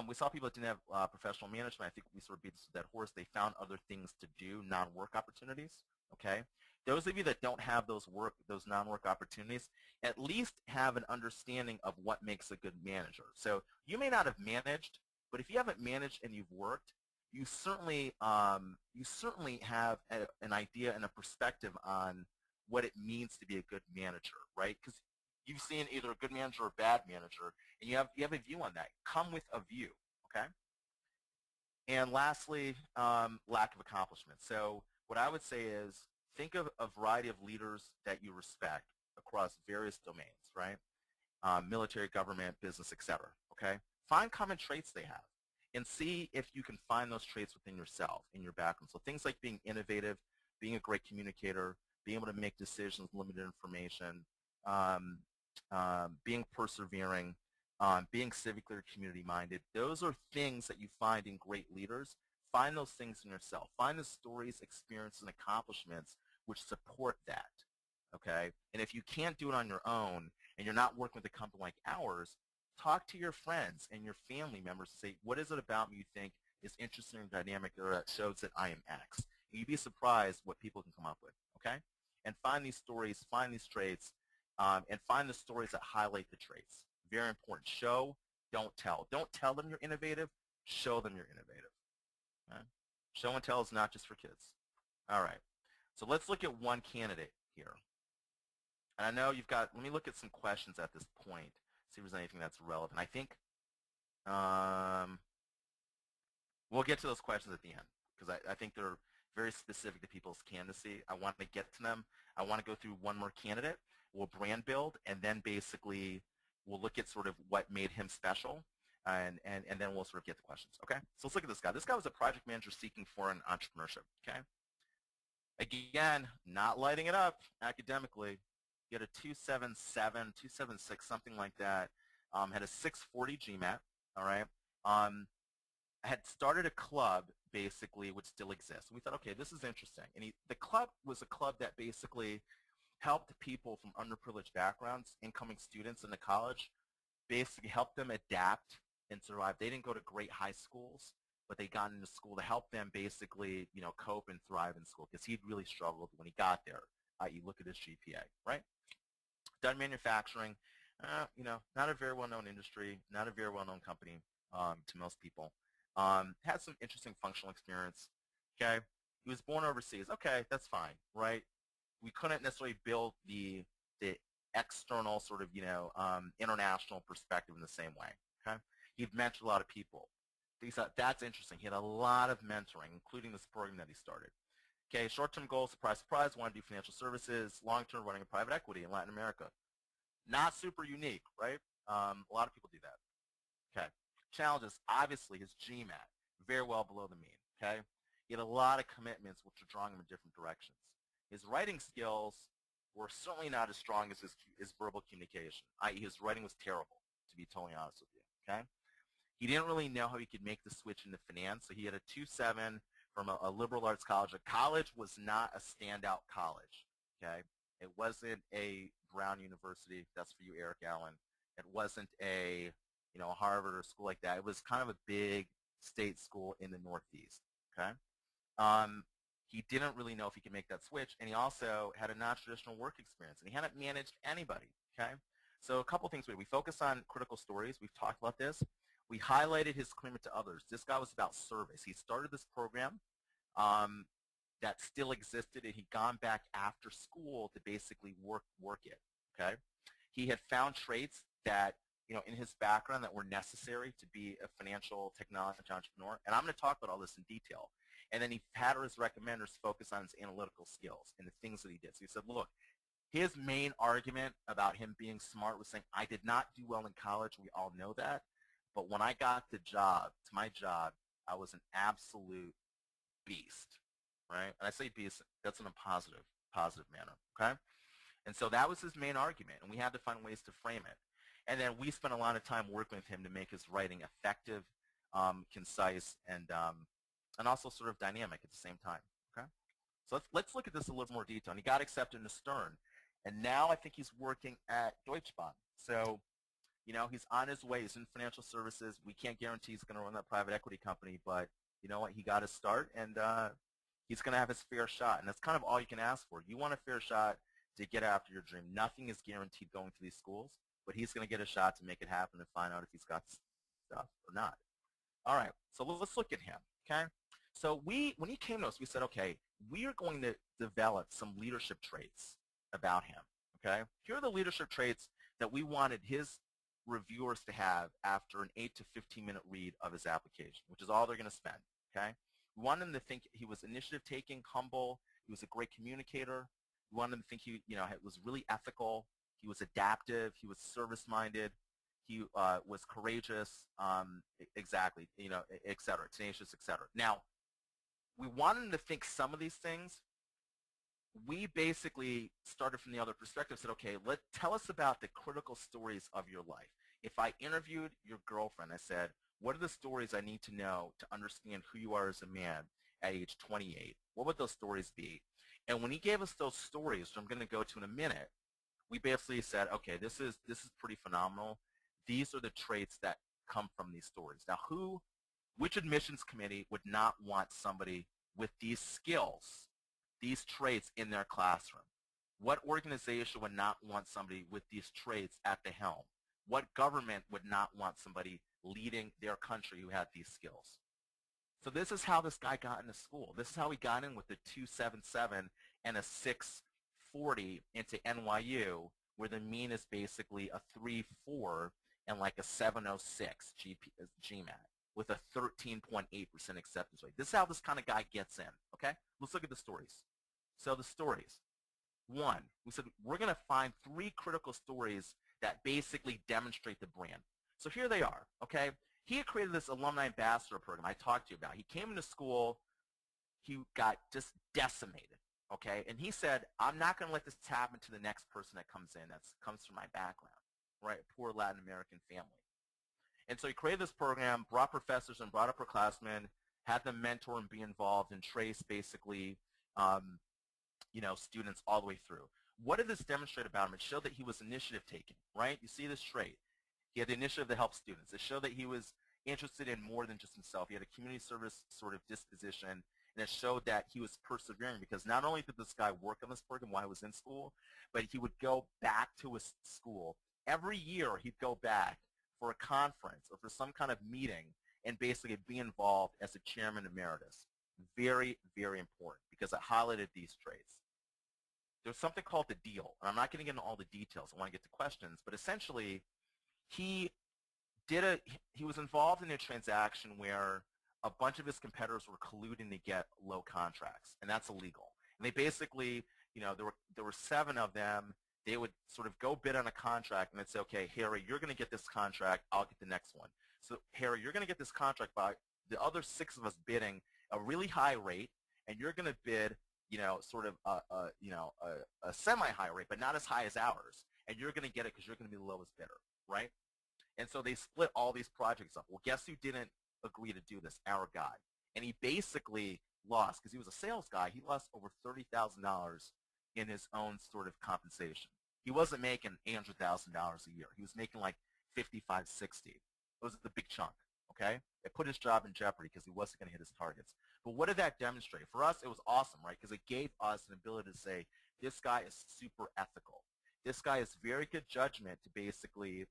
Speaker 2: We saw people that didn't have professional management. I think we sort of beat that horse. They found other things to do, non-work opportunities, okay? Those of you that don't have those non-work opportunities, at least have an understanding of what makes a good manager. So you may not have managed, but if you haven't managed and you've worked, you certainly have an idea and a perspective on what it means to be a good manager, right? Because you've seen either a good manager or a bad manager, and you have a view on that. Come with a view, okay? And lastly, lack of accomplishment. So what I would say is think of a variety of leaders that you respect across various domains, right? military, government, business, etc. Okay? Find common traits they have and see if you can find those traits within yourself, in your background. So things like being innovative, being a great communicator, being able to make decisions, limited information, um, being persevering, being civically or community-minded. Those are things that you find in great leaders. Find those things in yourself. Find the stories, experiences, and accomplishments which support that. Okay? And if you can't do it on your own and you're not working with a company like ours, talk to your friends and your family members and say, what is it about me you think is interesting and dynamic or that shows that I am X? And you'd be surprised what people can come up with. Okay? And find these stories, find these traits, and find the stories that highlight the traits. Very important. Show, don't tell. Don't tell them you're innovative. Show them you're innovative. Okay? Show and tell is not just for kids. All right. So let's look at one candidate here. And I know you've got, let me look at some questions at this point, see if there's anything that's relevant. I think we'll get to those questions at the end because I think they're very specific to people's candidacy. I want to get to them. I want to go through one more candidate. We'll brand build, and then basically we'll look at sort of what made him special, and then we'll sort of get to questions. Okay? So let's look at this guy. This guy was a project manager seeking foreign entrepreneurship. Okay? Again, not lighting it up academically. He had a 277, 276, something like that. Had a 640 GMAT, all right? Had started a club, basically, which still exists. We thought, okay, this is interesting. And the club was a club that basically helped people from underprivileged backgrounds, incoming students into college, basically helped them adapt and survive. They didn't go to great high schools, but they got into school to help them basically, cope and thrive in school because he'd really struggled when he got there, i.e. look at his GPA, right? Done manufacturing, not a very well-known industry, not a very well-known company to most people. Had some interesting functional experience, okay? He was born overseas. Okay, that's fine, right? We couldn't necessarily build the external sort of, international perspective in the same way, okay? He'd mentored a lot of people. He thought, that's interesting. He had a lot of mentoring, including this program that he started. Okay, short-term goals, surprise, surprise, want to do financial services, long-term running a private equity in Latin America. Not super unique, right? A lot of people do that. Okay, challenges, obviously his GMAT, very well below the mean, okay? He had a lot of commitments which are drawing him in different directions. His writing skills were certainly not as strong as his verbal communication, i.e. his writing was terrible, to be totally honest with you, okay? He didn't really know how he could make the switch into finance, so he had a 2.7 from a liberal arts college. A college was not a standout college, okay? It wasn't a Brown University. That's for you, Eric Allen. It wasn't a, Harvard or a school like that. It was kind of a big state school in the Northeast, okay? He didn't really know if he could make that switch, and he also had a non-traditional work experience, and he hadn't managed anybody, okay? So a couple things. We focus on critical stories. We've talked about this. We highlighted his commitment to others. This guy was about service. He started this program that still existed, and he'd gone back after school to basically work it, okay? He had found traits that, in his background that were necessary to be a financial technology entrepreneur, and I'm going to talk about all this in detail. And then he had his recommenders focus on his analytical skills and the things that he did. So he said, look, his main argument about him being smart was saying, I did not do well in college. We all know that. But when I got to my job, I was an absolute beast, right? And I say beast, that's in a positive manner, okay? And so that was his main argument, and we had to find ways to frame it. And then we spent a lot of time working with him to make his writing effective, concise, and also sort of dynamic at the same time, okay? So let's look at this in a little more detail. And he got accepted into Stern, and now I think he's working at Deutsche Bank. So, he's on his way. He's in financial services. We can't guarantee he's going to run that private equity company, but you know what? He got his start, and he's going to have his fair shot. And that's kind of all you can ask for. You want a fair shot to get after your dream. Nothing is guaranteed going to these schools, but he's going to get a shot to make it happen and find out if he's got stuff or not. All right, so let's look at him, okay? So when he came to us, we said, okay, we are going to develop some leadership traits about him, okay? Here are the leadership traits that we wanted his reviewers to have after an 8 to 15-minute read of his application, which is all they're going to spend, okay? We wanted them to think he was initiative-taking, humble, he was a great communicator. We wanted them to think he, was really ethical, He was adaptive. He was service-minded. He was courageous. Exactly, et cetera, tenacious, et cetera. Now, we wanted him to think some of these things. We basically started from the other perspective, said, okay, tell us about the critical stories of your life. If I interviewed your girlfriend, I said, what are the stories I need to know to understand who you are as a man at age 28? What would those stories be? And when he gave us those stories, which I'm going to go to in a minute, we basically said, okay, this is pretty phenomenal. These are the traits that come from these stories. Now, which admissions committee would not want somebody with these skills, these traits in their classroom? What organization would not want somebody with these traits at the helm? What government would not want somebody leading their country who had these skills? So this is how this guy got into school. This is how he got in with a 277 and a 640 into NYU, where the mean is basically a 3.4 and like a 706 GMAT with a 13.8% acceptance rate. This is how this kind of guy gets in, okay? Let's look at the stories. So the stories. One, we said we're going to find 3 critical stories that basically demonstrate the brand. So here they are, okay? He had created this alumni ambassador program I talked to you about. He came into school, he got just decimated, okay? And he said, I'm not going to let this happen to the next person that comes in that comes from my background, right? A poor Latin American family. And so he created this program, brought professors and brought upperclassmen, had them mentor and be involved, and trace basically students all the way through. What did this demonstrate about him? It showed that he was initiative taking, right? You see this trait. He had the initiative to help students. It showed that he was interested in more than just himself. He had a community service sort of disposition, and it showed that he was persevering because not only did this guy work on this program while he was in school, but he would go back to his school. Every year he'd go back for a conference or for some kind of meeting and basically be involved as a chairman emeritus. Very, very important because it highlighted these traits. There's something called the deal, and I'm not going to get into all the details. I want to get to questions, but essentially he was involved in a transaction where a bunch of his competitors were colluding to get low contracts, and that's illegal. And they basically, there were 7 of them. They would sort of go bid on a contract, and they'd say, okay, Harry, you're going to get this contract. I'll get the next one. So, Harry, you're going to get this contract by the other 6 of us bidding a really high rate, and you're going to bid, sort of a semi-high rate, but not as high as ours. And you're going to get it because you're going to be the lowest bidder, right? And so they split all these projects up. Well, guess who didn't agree to do this? Our guy. And he basically lost, because he was a sales guy, he lost over $30,000 in his own sort of compensation. He wasn't making $800,000 a year. He was making like 55, 60. It was the big chunk, okay? It put his job in jeopardy because he wasn't going to hit his targets. But what did that demonstrate? For us, it was awesome, right? Because it gave us an ability to say, this guy is super ethical. This guy has very good judgment to basically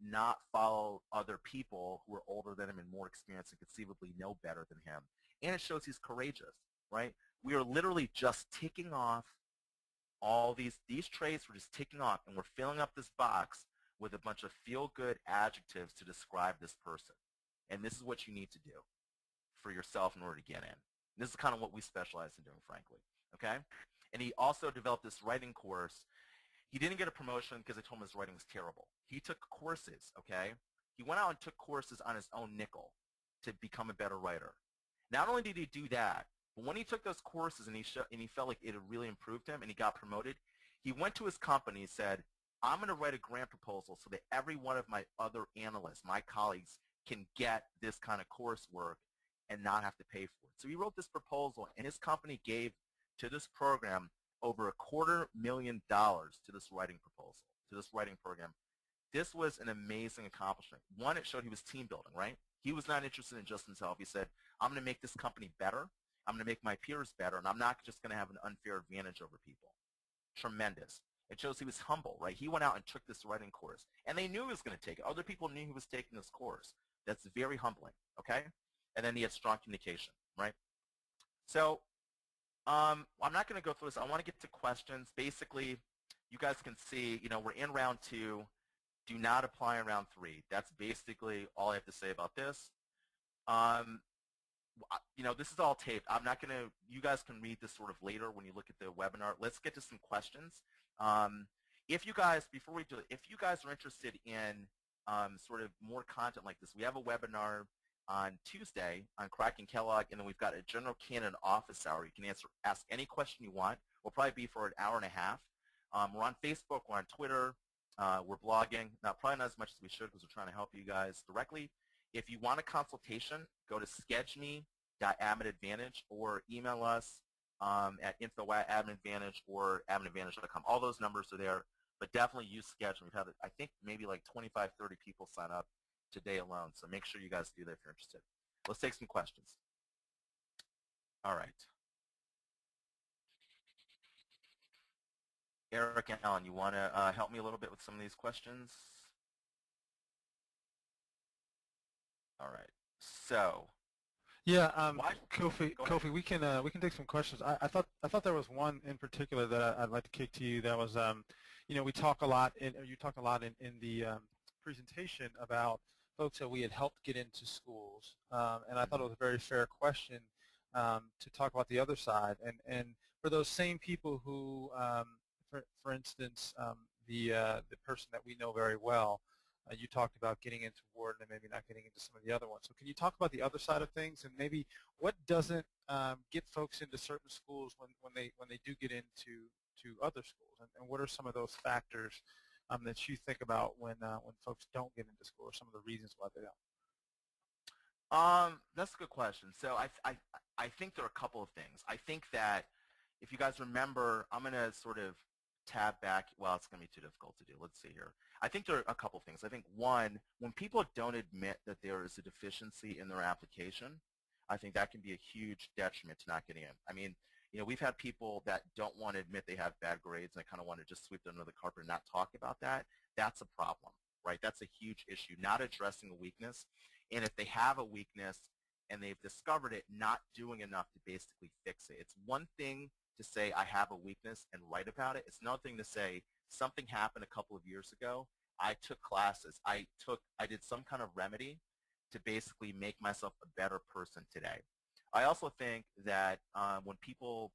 Speaker 2: not follow other people who are older than him and more experienced and conceivably know better than him. And it shows he's courageous, right? We are literally just ticking off all these traits. We're just ticking off, and we're filling up this box with a bunch of feel-good adjectives to describe this person. And this is what you need to do for yourself in order to get in. And this is kind of what we specialize in doing, frankly, okay? And he also developed this writing course. He didn't get a promotion because they told him his writing was terrible. He took courses, okay? He went out and took courses on his own nickel to become a better writer. Not only did he do that, but when he took those courses and he felt like it had really improved him and he got promoted, he went to his company and said, I'm going to write a grant proposal so that every one of my other analysts, my colleagues, can get this kind of coursework and not have to pay for it. So he wrote this proposal, and his company gave to this program over $250,000 to this writing proposal, to this writing program. This was an amazing accomplishment. One, it showed he was team building, right? He was not interested in just himself. He said, I'm going to make this company better. I'm going to make my peers better, and I'm not just going to have an unfair advantage over people. Tremendous. It shows he was humble, right? He went out and took this writing course, and they knew he was going to take it. Other people knew he was taking this course. That's very humbling, okay? And then he had strong communication, right? So I'm not going to go through this. I want to get to questions. Basically, you guys can see, we're in round 2. Do not apply in round 3. That's basically all I have to say about this. This is all taped. I'm not going to, you guys can read this sort of later when you look at the webinar. Let's get to some questions. If you guys, before we do it, if you guys are interested in sort of more content like this, we have a webinar on Tuesday on cracking Kellogg, and then we've got a general candidate office hour. You can ask any question you want. We'll probably be for an hour and a half. We're on Facebook. We're on Twitter. We're blogging. Now, probably not as much as we should because we're trying to help you guys directly. If you want a consultation, go to sketchme.adminadvantage or email us at info@adminadvantage or adminadvantage.com. All those numbers are there, but definitely use Sketch. We've had, I think, maybe like 25, 30 people sign up today alone, so make sure you guys do that if you're interested. Let's take some questions. All right. Eric and Alan, you want to help me a little bit with some of these questions? All right. So.
Speaker 3: Yeah, Kofi, we can take some questions. I thought there was one in particular that I'd like to kick to you. That was, you know, we talk a lot, you talked a lot in the presentation about folks that we had helped get into schools, and I thought it was a very fair question to talk about the other side, and for those same people who, for instance, the person that we know very well. You talked about getting into Ward and maybe not getting into some of the other ones. So can you talk about the other side of things and maybe what doesn't get folks into certain schools when they do get into other schools, and what are some of those factors that you think about when folks don't get into school, or some of the reasons why they don't?
Speaker 2: That's a good question. So I think there are a couple of things. I think that if you guys remember, I'm going to sort of tab back. Well, it's going to be too difficult to do. Let's see here. I think there are a couple of things. I think, one, when people don't admit that there is a deficiency in their application, I think that can be a huge detriment to not getting in. I mean, you know, we've had people that don't want to admit they have bad grades, and they kind of want to just sweep them under the carpet and not talk about that. That's a problem, right? That's a huge issue, not addressing a weakness. And if they have a weakness and they've discovered it, not doing enough to basically fix it. It's one thing to say I have a weakness and write about it. It's another thing to say something happened a couple of years ago. I took classes. I did some kind of remedy to basically make myself a better person today. I also think that when people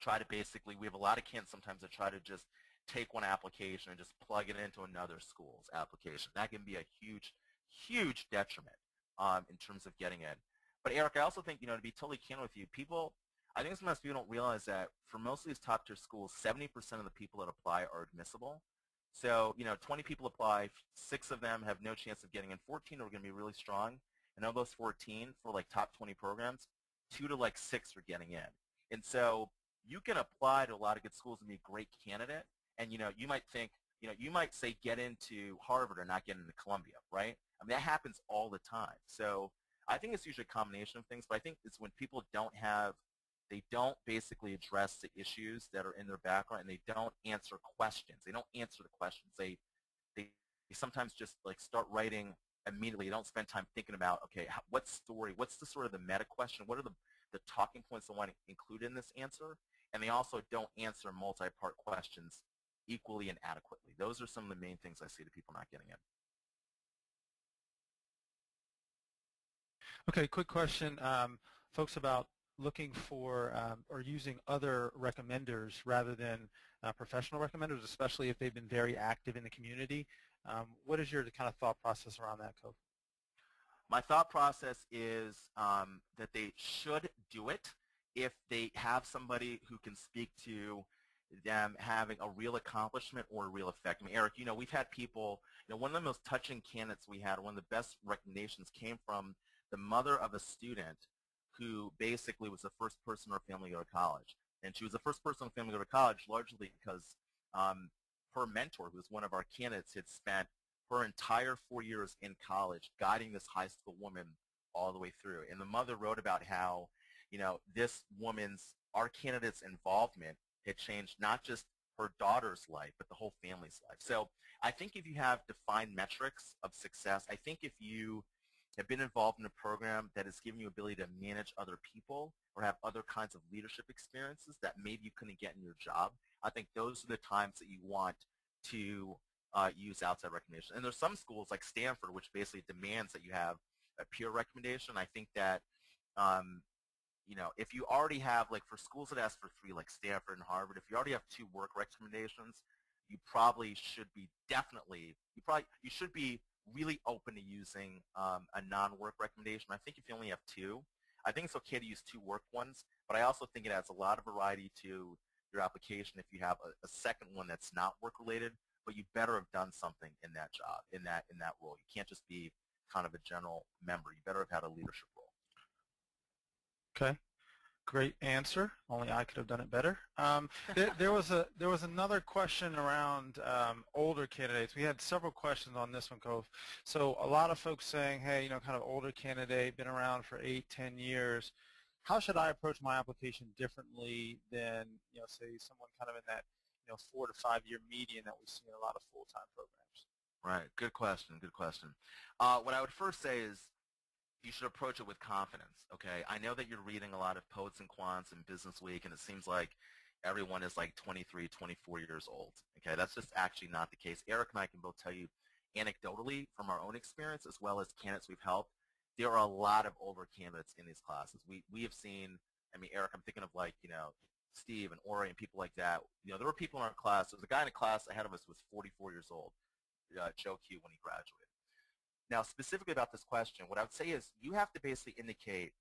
Speaker 2: try to basically, we have a lot of kids sometimes that try to just take one application and just plug it into another school's application. That can be a huge, huge detriment in terms of getting in. But Eric, I also think, you know, to be totally candid with you, I think sometimes people don't realize that for most of these top tier schools, 70% of the people that apply are admissible. So, you know, 20 people apply, 6 of them have no chance of getting in, 14 are going to be really strong, and of those 14 for like top 20 programs, 2 to like 6 are getting in. And so you can apply to a lot of good schools and be a great candidate, and, you know, you might think, you know, you might say get into Harvard or not get into Columbia, right? I mean, that happens all the time. So I think it's usually a combination of things, but I think it's when people they don't basically address the issues that are in their background, and they don't answer questions. They don't answer the questions. They sometimes just like start writing immediately. They don't spend time thinking about, okay, what story, what's the sort of the meta question, what are the talking points they want to include in this answer, and they also don't answer multi-part questions equally and adequately. Those are some of the main things I see to people not getting in.
Speaker 3: Okay, quick question, folks, about looking for or using other recommenders rather than professional recommenders, especially if they've been very active in the community. What is your kind of thought process around that, Kofi?
Speaker 2: My thought process is that they should do it if they have somebody who can speak to them having a real accomplishment or a real effect. I mean, Eric, you know, we've had people, you know, one of the most touching candidates we had, one of the best recommendations came from the mother of a student who basically was the first person in her family to go to college. And she was the first person in her family to go to college largely because her mentor, who was one of our candidates, had spent her entire 4 years in college guiding this high school woman all the way through. And the mother wrote about how, you know, our candidate's involvement had changed not just her daughter's life, but the whole family's life. So I think if you have defined metrics of success, I think if you have been involved in a program that has given you ability to manage other people or have other kinds of leadership experiences that maybe you couldn't get in your job, I think those are the times that you want to use outside recommendation. And there's some schools like Stanford, which basically demands that you have a peer recommendation. I think that, you know, if you already have, like for schools that ask for 3, like Stanford and Harvard, if you already have 2 work recommendations, you probably should be you should be really open to using a non-work recommendation. I think if you only have two, I think it's okay to use two work ones, but I also think it adds a lot of variety to your application if you have a second one that's not work related, but you better have done something in that job, in that role. You can't just be kind of a general member. You better have had a leadership role.
Speaker 3: Okay. Great answer. Only I could have done it better. There was another question around older candidates. We had several questions on this one, Kofi. So a lot of folks saying, hey, kind of older candidate, been around for 8, 10 years. How should I approach my application differently than, say someone kind of in that, 4 to 5 year median that we see in a lot of full-time programs?
Speaker 2: Right. Good question. Good question. What I would first say is, you should approach it with confidence, okay? I know that you're reading a lot of Poets and Quants and Business Week, and it seems like everyone is like 23, 24 years old, okay? That's just actually not the case. Eric and I can both tell you anecdotally from our own experience as well as candidates we've helped, there are a lot of older candidates in these classes. We have seen, Eric, I'm thinking of like, Steve and Ori and people like that. There were people in our class. There was a guy in a class ahead of us who was 44 years old, Joe Q, when he graduated. Now, specifically about this question, what I would say is you have to basically indicate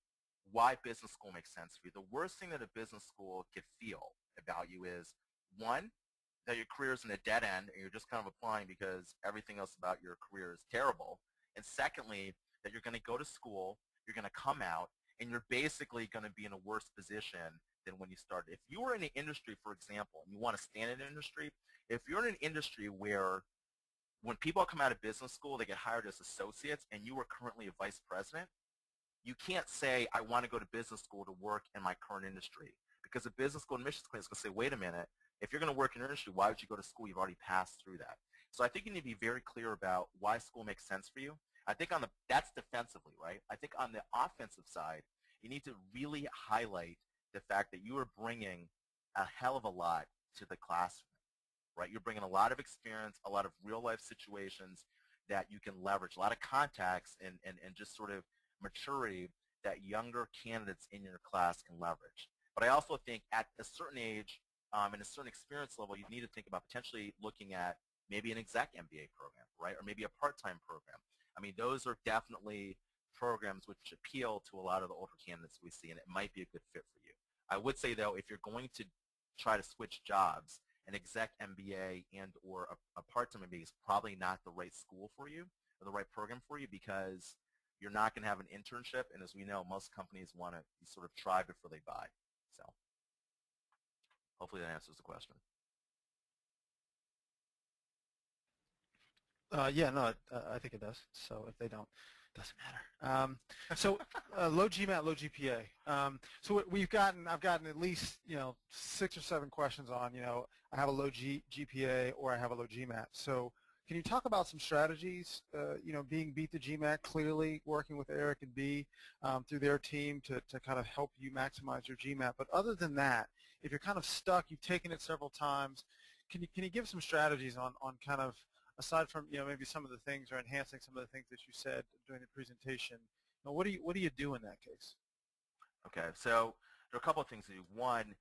Speaker 2: why business school makes sense for you. The worst thing that a business school could feel about you is, one, that your career is in a dead end and you're just kind of applying because everything else about your career is terrible. And secondly, that you're going to go to school, you're going to come out, and you're basically going to be in a worse position than when you started. If you were in an industry, for example, and you want to stay in an industry, if you're in an industry where when people come out of business school, they get hired as associates, and you are currently a vice president, you can't say, I want to go to business school to work in my current industry. Because a business school admissions class is going to say, wait a minute, if you're going to work in an industry, why would you go to school? You've already passed through that. So I think you need to be very clear about why school makes sense for you. I think that's defensively, right? I think on the offensive side, you need to really highlight the fact that you are bringing a hell of a lot to the classroom. Right? You're bringing a lot of experience, a lot of real-life situations that you can leverage, a lot of contacts and just sort of maturity that younger candidates in your class can leverage. But I also think at a certain age and a certain experience level, you need to think about potentially looking at maybe an exec MBA program, right? Or maybe a part-time program. Those are definitely programs which appeal to a lot of the older candidates we see, and it might be a good fit for you. I would say, though, if you're going to try to switch jobs, an exec MBA and or a part-time MBA is probably not the right school for you or the right program for you because you're not going to have an internship, and as we know, most companies want to sort of try before they buy. So hopefully that answers the question.
Speaker 3: Yeah, no, I think it does. So if they don't, it doesn't matter. So low GMAT, low GPA. So I've gotten at least 6 or 7 questions on I have a low GPA or I have a low GMAT. So can you talk about some strategies? Being beat the GMAT clearly, working with Eric and B through their team to kind of help you maximize your GMAT. But other than that, if you're kind of stuck, you've taken it several times. Can you give some strategies on kind of aside from maybe some of the things or enhancing some of the things that you said during the presentation, what do you do in that case?
Speaker 2: Okay, so there are a couple of things to do. One,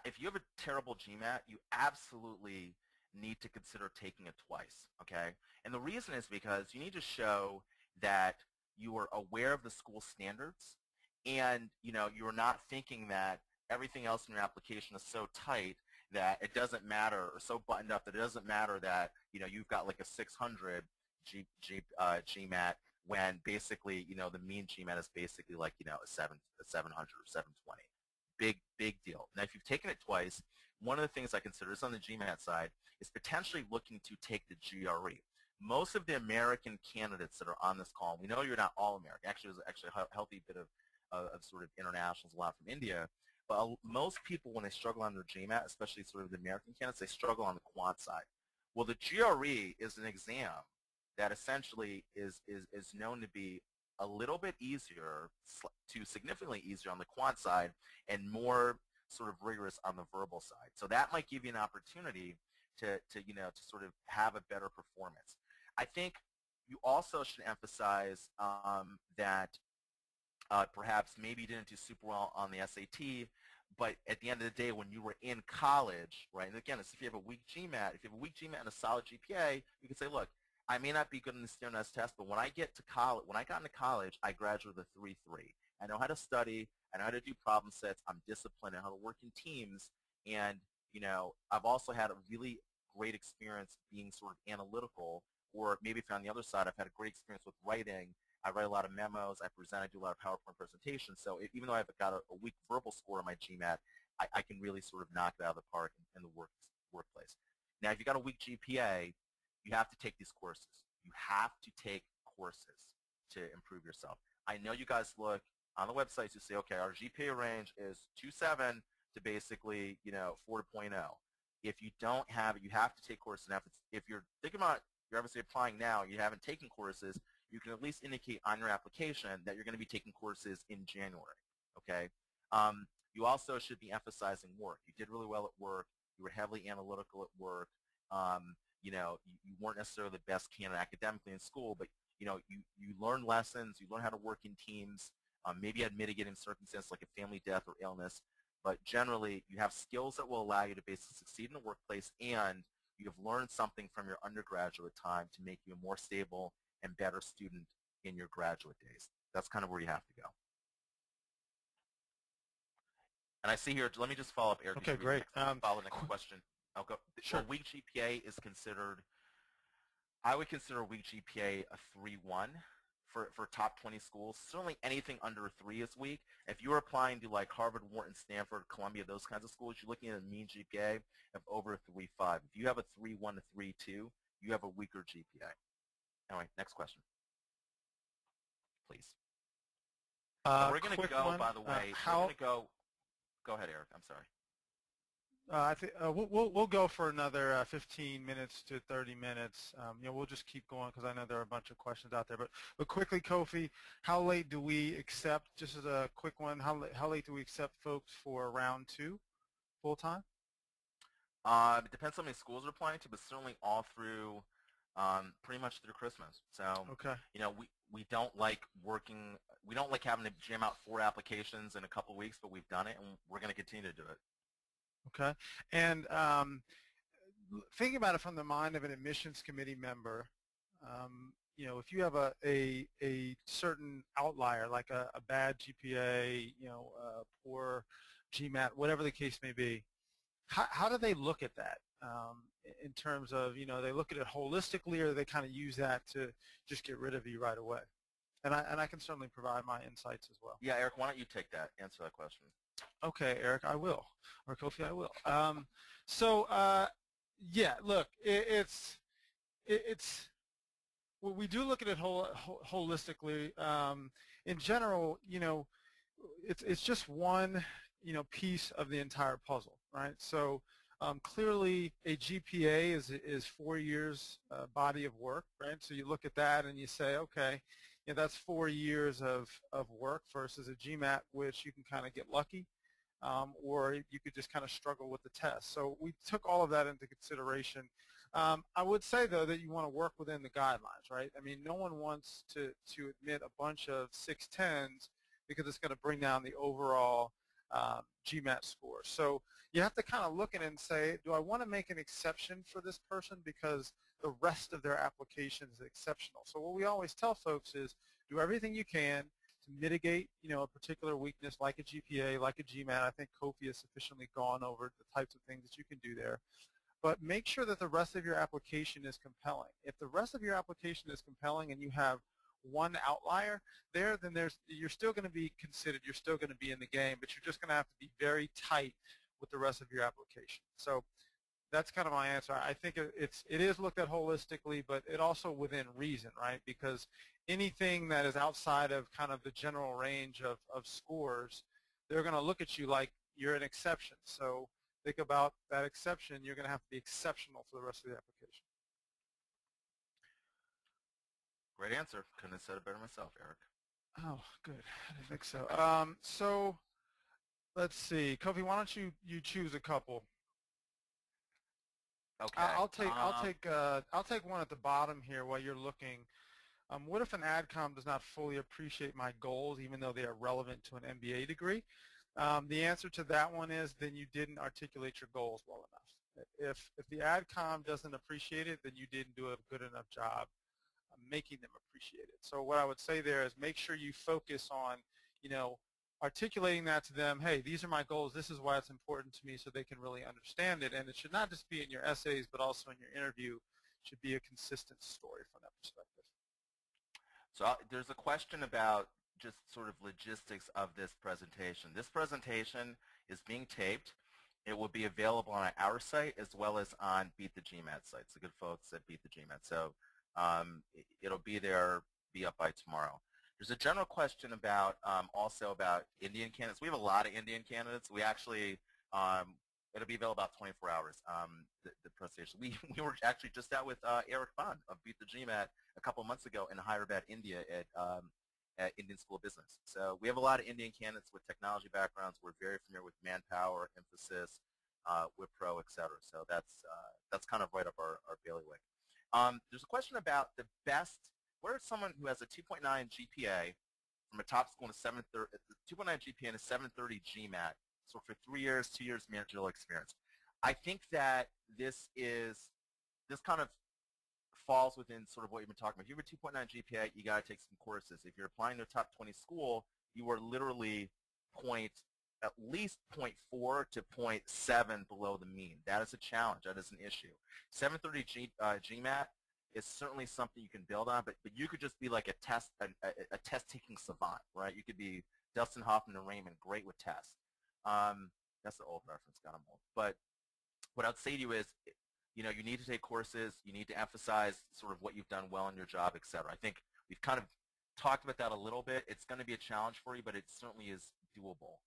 Speaker 2: if you have a terrible GMAT, you absolutely need to consider taking it twice, okay? And the reason is because you need to show that you are aware of the school standards and you're not thinking that everything else in your application is so tight that it doesn't matter, or so buttoned up that it doesn't matter that you've got like a 600 GMAT when basically the mean GMAT is basically like a 700 or 720. Big deal. Now if you've taken it twice, one of the things I consider is on the GMAT side is potentially looking to take the GRE. Most of the American candidates that are on this call, we know you're not all American. Actually, there's actually a healthy bit of sort of internationals, a lot from India. But most people, when they struggle on their GMAT, especially sort of the American candidates, they struggle on the quant side. Well, the GRE is an exam that essentially is known to be a little bit easier, to significantly easier on the quant side and more sort of rigorous on the verbal side. So that might give you an opportunity to sort of have a better performance. I think you also should emphasize that perhaps maybe you didn't do super well on the SAT, but at the end of the day, when you were in college, right, and again, it's if you have a weak GMAT, if you have a weak GMAT and a solid GPA, you can say, look, I may not be good in the standardized test, but when I get to college, when I got into college, I graduated with a 3.3. I know how to study. I know how to do problem sets. I'm disciplined. I know how to work in teams. And, you know, I've also had a really great experience being sort of analytical, or maybe if you're on the other side, I've had a great experience with writing. I write a lot of memos. I present. I do a lot of PowerPoint presentations. So even though I've got a weak verbal score on my GMAT, I can really sort of knock it out of the park in the workplace. Now, if you've got a weak GPA, you have to take these courses. You have to take courses to improve yourself. I know you guys look on the websites, you say, okay, our GPA range is 2.7 to basically, you know, 4.0. If you don't have it, you have to take courses. And if you're thinking about, you're obviously applying now, you haven't taken courses, you can at least indicate on your application that you're going to be taking courses in January, okay? You also should be emphasizing work. You did really well at work. You were heavily analytical at work. You know, you weren't necessarily the best candidate academically in school, but, you know, you learned lessons. You learned how to work in teams. Maybe you had mitigating circumstances like a family death or illness. But generally, you have skills that will allow you to basically succeed in the workplace, and you have learned something from your undergraduate time to make you a more stable and better student in your graduate days. That's kind of where you have to go. And I see here, let me just follow up, Eric.
Speaker 3: Okay, great.
Speaker 2: Follow the next question. I'll go.
Speaker 3: Sure.
Speaker 2: A weak GPA is considered, I would consider a weak GPA a 3.1 for top 20 schools. Certainly anything under a 3 is weak. If you're applying to like Harvard, Wharton, Stanford, Columbia, those kinds of schools, you're looking at a mean GPA of over a 3.5. If you have a 3.1 to 3.2, you have a weaker GPA. Anyway, next question, please. We're going to go, by the way, we're going to go ahead, Eric, I'm sorry.
Speaker 3: I think we'll go for another 15 minutes to 30 minutes. You know, we'll just keep going because I know there are a bunch of questions out there. But quickly, Kofi, how late do we accept? Just as a quick one, how late do we accept folks for round 2, full time?
Speaker 2: It depends on how many schools are applying to, but certainly all through, pretty much through Christmas. So,
Speaker 3: okay.
Speaker 2: You know, we don't like working. We don't like having to jam out 4 applications in a couple of weeks, but we've done it, and we're going to continue to do it.
Speaker 3: Okay, and thinking about it from the mind of an admissions committee member, you know, if you have a certain outlier, like a bad GPA, you know, poor GMAT, whatever the case may be, how do they look at that in terms of, you know, they look at it holistically, or they kind of use that to just get rid of you right away? And I can certainly provide my insights as well.
Speaker 2: Yeah, Eric, why don't you take that, answer that question?
Speaker 3: Okay, Eric, I will. Or Kofi, I will. Yeah, look, it's we do look at it holistically. In general, you know, it's just one, you know, piece of the entire puzzle, right? So clearly, a GPA is 4 years body of work, right? So you look at that and you say, okay, you know, that's 4 years of work versus a GMAT, which you can kind of get lucky. Or you could just kind of struggle with the test. So we took all of that into consideration. I would say, though, that you want to work within the guidelines, right? I mean, no one wants to admit a bunch of 610s because it's going to bring down the overall GMAT score. So you have to kind of look at it and say, do I want to make an exception for this person because the rest of their application is exceptional? So what we always tell folks is do everything you can to mitigate, you know, a particular weakness like a GPA, like a GMAT. I think Kofi has sufficiently gone over the types of things that you can do there. But make sure that the rest of your application is compelling. If the rest of your application is compelling and you have one outlier there, then you're still going to be considered, you're still going to be in the game, but you're just going to have to be very tight with the rest of your application. So that's kind of my answer. I think it is looked at holistically, but it also within reason, right? Because anything that is outside of kind of the general range of scores, they're going to look at you like you're an exception. So think about that exception. You're going to have to be exceptional for the rest of the application.
Speaker 2: Great answer. Couldn't have said it better myself, Eric.
Speaker 3: Oh, good. I think so. So let's see. Kofi, why don't you choose a couple?
Speaker 2: Okay.
Speaker 3: I'll take one at the bottom here while you're looking. What if an AdCom does not fully appreciate my goals, even though they are relevant to an MBA degree? The answer to that one is then you didn't articulate your goals well enough. If the AdCom doesn't appreciate it, then you didn't do a good enough job making them appreciate it. So what I would say there is make sure you focus on, articulating that to them, hey, these are my goals, this is why it's important to me, so they can really understand it. And it should not just be in your essays, but also in your interview. It should be a consistent story from that perspective.
Speaker 2: So there's a question about just sort of logistics of this presentation. This presentation is being taped. It will be available on our site as well as on Beat the GMAT site. So good folks at Beat the GMAT. So it'll be up by tomorrow. There's a general question about also about Indian candidates. We have a lot of Indian candidates. We actually it'll be available about 24 hours. The presentation. We were actually just out with Eric Bond of Beat the GMAT a couple months ago in Hyderabad, India, at Indian School of Business. So we have a lot of Indian candidates with technology backgrounds. We're very familiar with Manpower, Emphasis, Wipro, et cetera. So that's kind of right up our bailiwick. There's a question about the best. What is someone who has a 2.9 GPA from a top school and a 730, 2.9 GPA and a 730 GMAT, so for 3 years, 2 years managerial experience? I think that this kind of falls within sort of what you've been talking about. If you have a 2.9 GPA, you got to take some courses. If you're applying to a top 20 school, you are literally at least 0.4 to 0.7 below the mean. That is a challenge. That is an issue. 730 GMAT is certainly something you can build on, but you could just be like a test-taking savant, right? You could be Dustin Hoffman and Raymond, great with tests. That's the old reference, got them old. But what I'd say to you is, you need to take courses. You need to emphasize sort of what you've done well in your job, et cetera. I think we've kind of talked about that a little bit. It's going to be a challenge for you, but it certainly is doable.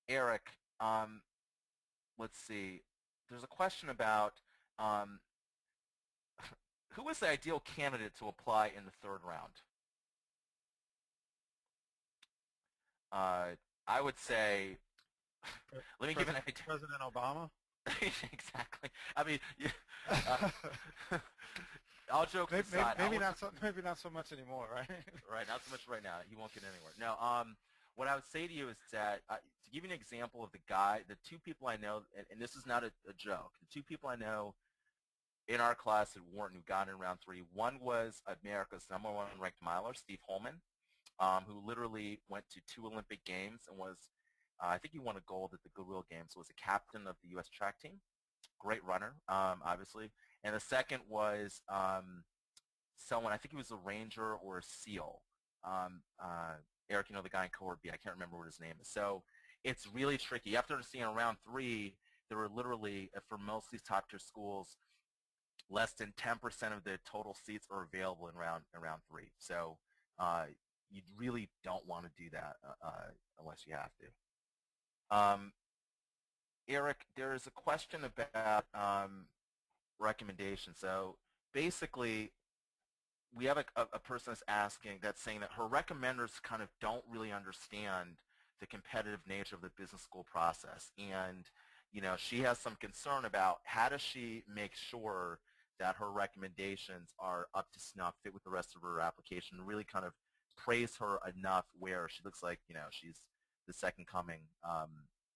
Speaker 2: Eric, let's see. There's a question about who is the ideal candidate to apply in the third round? I would say, let me give an idea.
Speaker 3: President Obama?
Speaker 2: Exactly. I mean, all jokes aside.
Speaker 3: Maybe not so much anymore, right?
Speaker 2: Right, not so much right now. He won't get anywhere. No, what I would say to you is that, to give you an example of the two people I know, and this is not a joke, the two people I know in our class at Wharton who got in round 3, one was America's #1 ranked miler, Steve Holman, who literally went to 2 Olympic Games and was, I think he won a gold at the Goodwill Games, was a captain of the U.S. track team. Great runner, obviously. And the second was someone, I think he was a Ranger or a SEAL. Eric, the guy in cohort B, I can't remember what his name is. So it's really tricky. You have to understand, in round 3, there were literally, for most of these top tier schools, less than 10% of the total seats are available in round 3. So you really don't want to do that unless you have to. Eric, there is a question about recommendations. So basically, we have a person that's saying that her recommenders kind of don't really understand the competitive nature of the business school process. And, she has some concern about how does she make sure that her recommendations are up to snuff, fit with the rest of her application, and really kind of praise her enough where she looks like, she's the second coming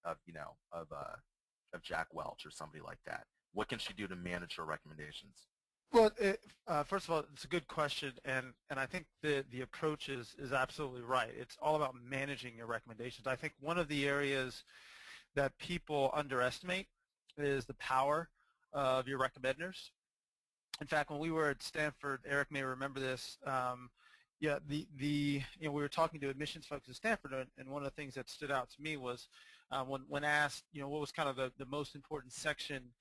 Speaker 2: of Jack Welch or somebody like that. What can she do to manage her recommendations?
Speaker 3: Well, first of all, it's a good question, and I think the approach is absolutely right. It's all about managing your recommendations. I think one of the areas that people underestimate is the power of your recommenders. In fact, when we were at Stanford, Eric may remember this. We were talking to admissions folks at Stanford, and one of the things that stood out to me was when asked, what was kind of the most important section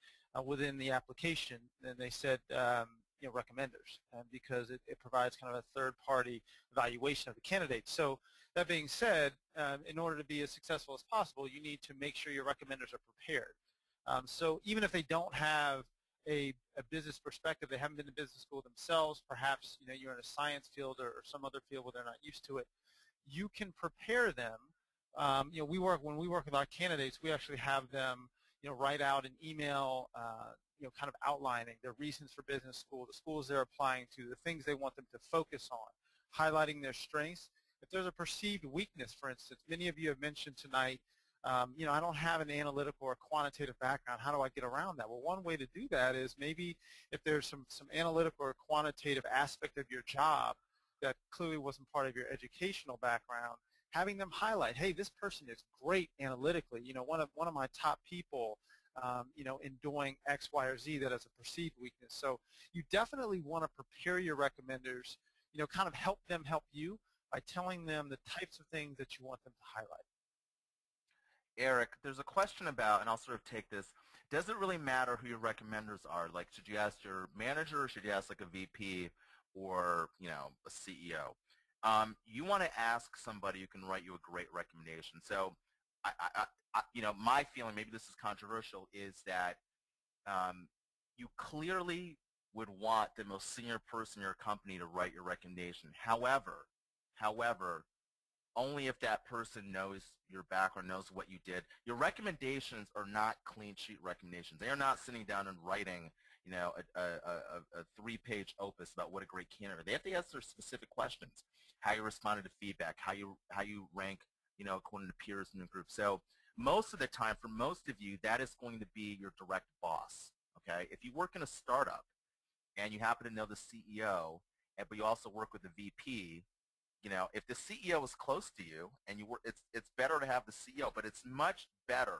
Speaker 3: within the application, and they said, recommenders, because it provides kind of a third-party evaluation of the candidate. So that being said, in order to be as successful as possible, you need to make sure your recommenders are prepared. So even if they don't have a business perspective, they haven't been to business school themselves, perhaps you're in a science field or some other field where they're not used to it, you can prepare them. When we work with our candidates, we actually have them write out an email, kind of outlining their reasons for business school, the schools they're applying to, the things they want them to focus on, highlighting their strengths, If there's a perceived weakness, for instance, many of you have mentioned tonight, I don't have an analytical or quantitative background. How do I get around that? Well, one way to do that is maybe if there's some analytical or quantitative aspect of your job that clearly wasn't part of your educational background, having them highlight, hey, this person is great analytically. One of my top people, in doing X, Y, or Z that is a perceived weakness. So you definitely want to prepare your recommenders, kind of help them help you by telling them the types of things that you want them to highlight.
Speaker 2: Eric, there's a question about, and I'll sort of take this, does it really matter who your recommenders are? Like, should you ask your manager or should you ask like a VP or, a CEO? You want to ask somebody who can write you a great recommendation. So, my feeling, maybe this is controversial, is that you clearly would want the most senior person in your company to write your recommendation. However, only if that person knows your background, knows what you did. Your recommendations are not clean sheet recommendations. They are not sitting down and writing, a 3-page opus about what a great candidate. They have to answer specific questions: how you responded to feedback, how you rank, according to peers in the group. So most of the time, for most of you, that is going to be your direct boss. Okay, if you work in a startup and you happen to know the CEO, but you also work with the VP. If the CEO is close to you and it's better to have the CEO, but it's much better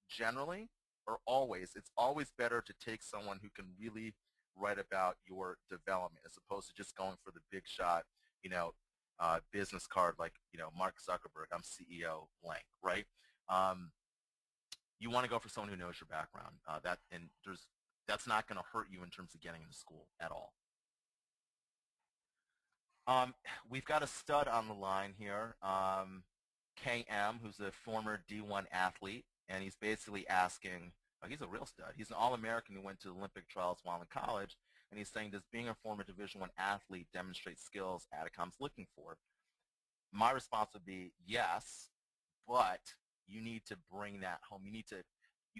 Speaker 2: generally or always, it's always better to take someone who can really write about your development as opposed to just going for the big shot, business card like, Mark Zuckerberg, I'm CEO blank, right? You want to go for someone who knows your background. That's not going to hurt you in terms of getting into school at all. We've got a stud on the line here, KM, who's a former D1 athlete, and he's basically asking, he's a real stud. He's an All-American who went to Olympic trials while in college, and he's saying, does being a former Division I athlete demonstrate skills Atticom's looking for? My response would be yes, but you need to bring that home. You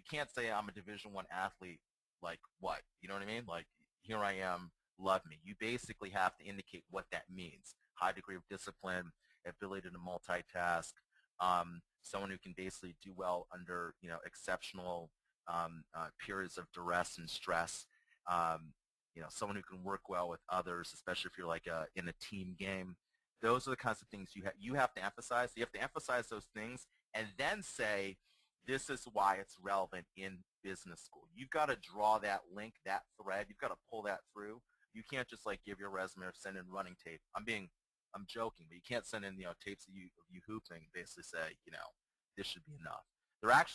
Speaker 2: can't say I'm a Division I athlete, like what? You know what I mean? Like, here I am. Love me. You basically have to indicate what that means. High degree of discipline, ability to multitask, someone who can basically do well under exceptional periods of duress and stress, someone who can work well with others, especially if you're like in a team game. Those are the kinds of things you have to emphasize. You have to emphasize those things and then say, this is why it's relevant in business school. You've got to draw that link, that thread. You've got to pull that through. You can't just like give your resume or send in running tape. I'm joking, but you can't send in tapes of you hooping. Basically say this should be enough.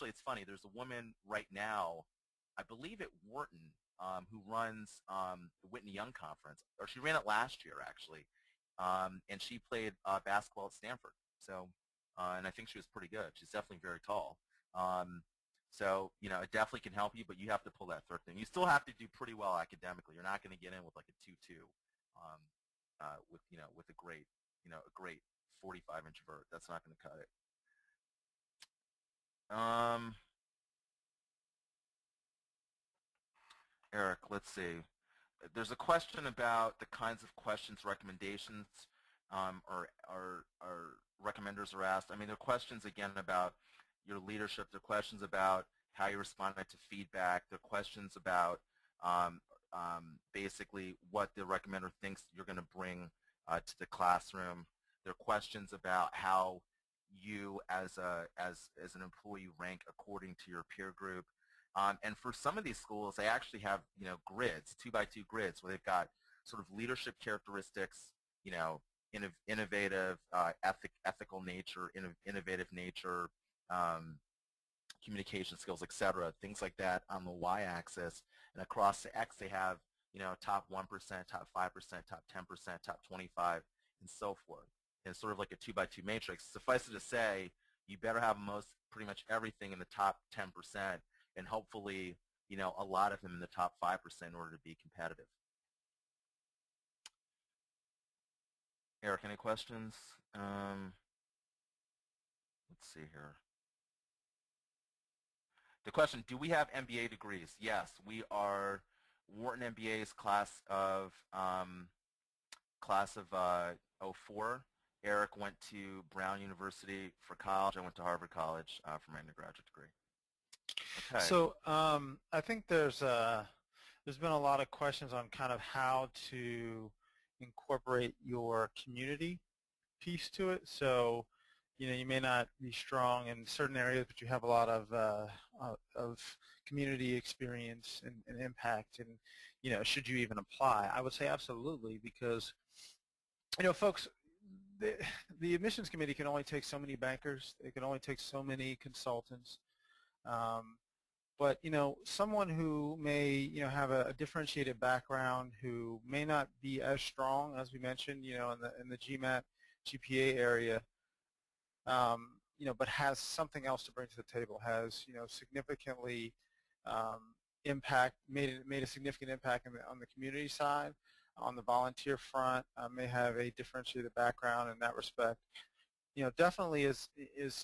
Speaker 2: It's funny. There's a woman right now, I believe at Wharton, who runs the Whitney Young Conference, or she ran it last year actually, and she played basketball at Stanford. So, and I think she was pretty good. She's definitely very tall. So, it definitely can help you, but you have to pull that third thing. You still have to do pretty well academically. You're not going to get in with like a 2.2 with a great 45 introvert. That's not going to cut it. Eric, let's see. There's a question about the kinds of questions, recommendations, or recommenders are asked. I mean, there are questions again about your leadership. There are questions about how you responded to feedback. There are questions about basically what the recommender thinks you're going to bring to the classroom. There are questions about how you as an employee rank according to your peer group. And for some of these schools, they actually have grids, 2x2 grids, where they've got sort of leadership characteristics, innovative, ethical nature, innovative nature, communication skills, etc., things like that on the y-axis. And across the x, they have top 1%, top 5%, top 10%, top 25, and so forth. And it's sort of like a 2x2 matrix. Suffice it to say, you better have pretty much everything in the top 10%, and hopefully, a lot of them in the top 5% in order to be competitive. Eric, any questions? Let's see here. The question, do we have MBA degrees? Yes, we are Wharton MBA's class of '04. Eric went to Brown University for college. I went to Harvard College for my undergraduate degree. Okay.
Speaker 3: So I think there's been a lot of questions on kind of how to incorporate your community piece to it. So, you may not be strong in certain areas, but you have a lot of community experience and impact. And should you even apply? I would say absolutely, because folks, the admissions committee can only take so many bankers. It can only take so many consultants. But someone who may have a differentiated background, who may not be as strong as we mentioned, in the GMAT, GPA area, but has something else to bring to the table, has significantly made a significant impact on the community side, on the volunteer front, may have a differentiated background in that respect. Definitely is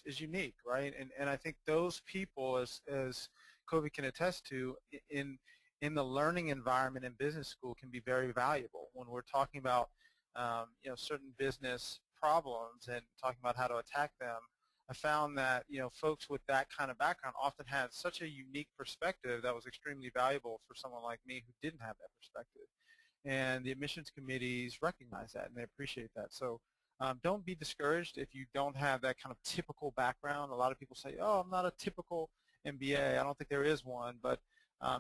Speaker 3: unique, right? And I think those people, as Kofi can attest to, in the learning environment in business school, can be very valuable when we're talking about certain business problems and talking about how to attack them. I found that folks with that kind of background often had such a unique perspective that was extremely valuable for someone like me who didn't have that perspective. And the admissions committees recognize that and they appreciate that. So don't be discouraged if you don't have that kind of typical background. A lot of people say, oh, I'm not a typical MBA. I don't think there is one. But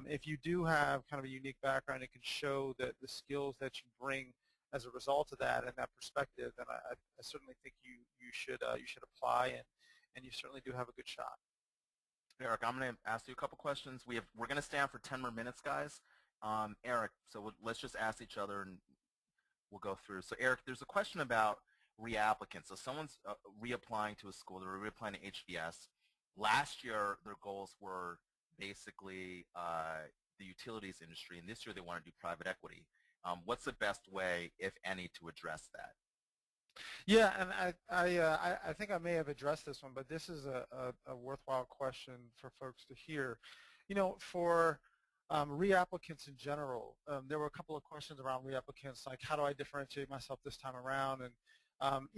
Speaker 3: if you do have kind of a unique background, it can show that the skills that you bring as a result of that and that perspective, then I certainly think you should apply, and you certainly do have a good shot.
Speaker 2: Eric, I'm going to ask you a couple questions. We're going to stay on for 10 more minutes, guys. Eric, so let's just ask each other and we'll go through. So Eric, there's a question about reapplicants. So someone's reapplying to a school, they're reapplying to HBS. Last year, their goals were basically the utilities industry, and this year they want to do private equity. What's the best way, if any, to address that?
Speaker 3: Yeah, and I think I may have addressed this one, but this is a worthwhile question for folks to hear. For reapplicants in general, there were a couple of questions around reapplicants, like how do I differentiate myself this time around? And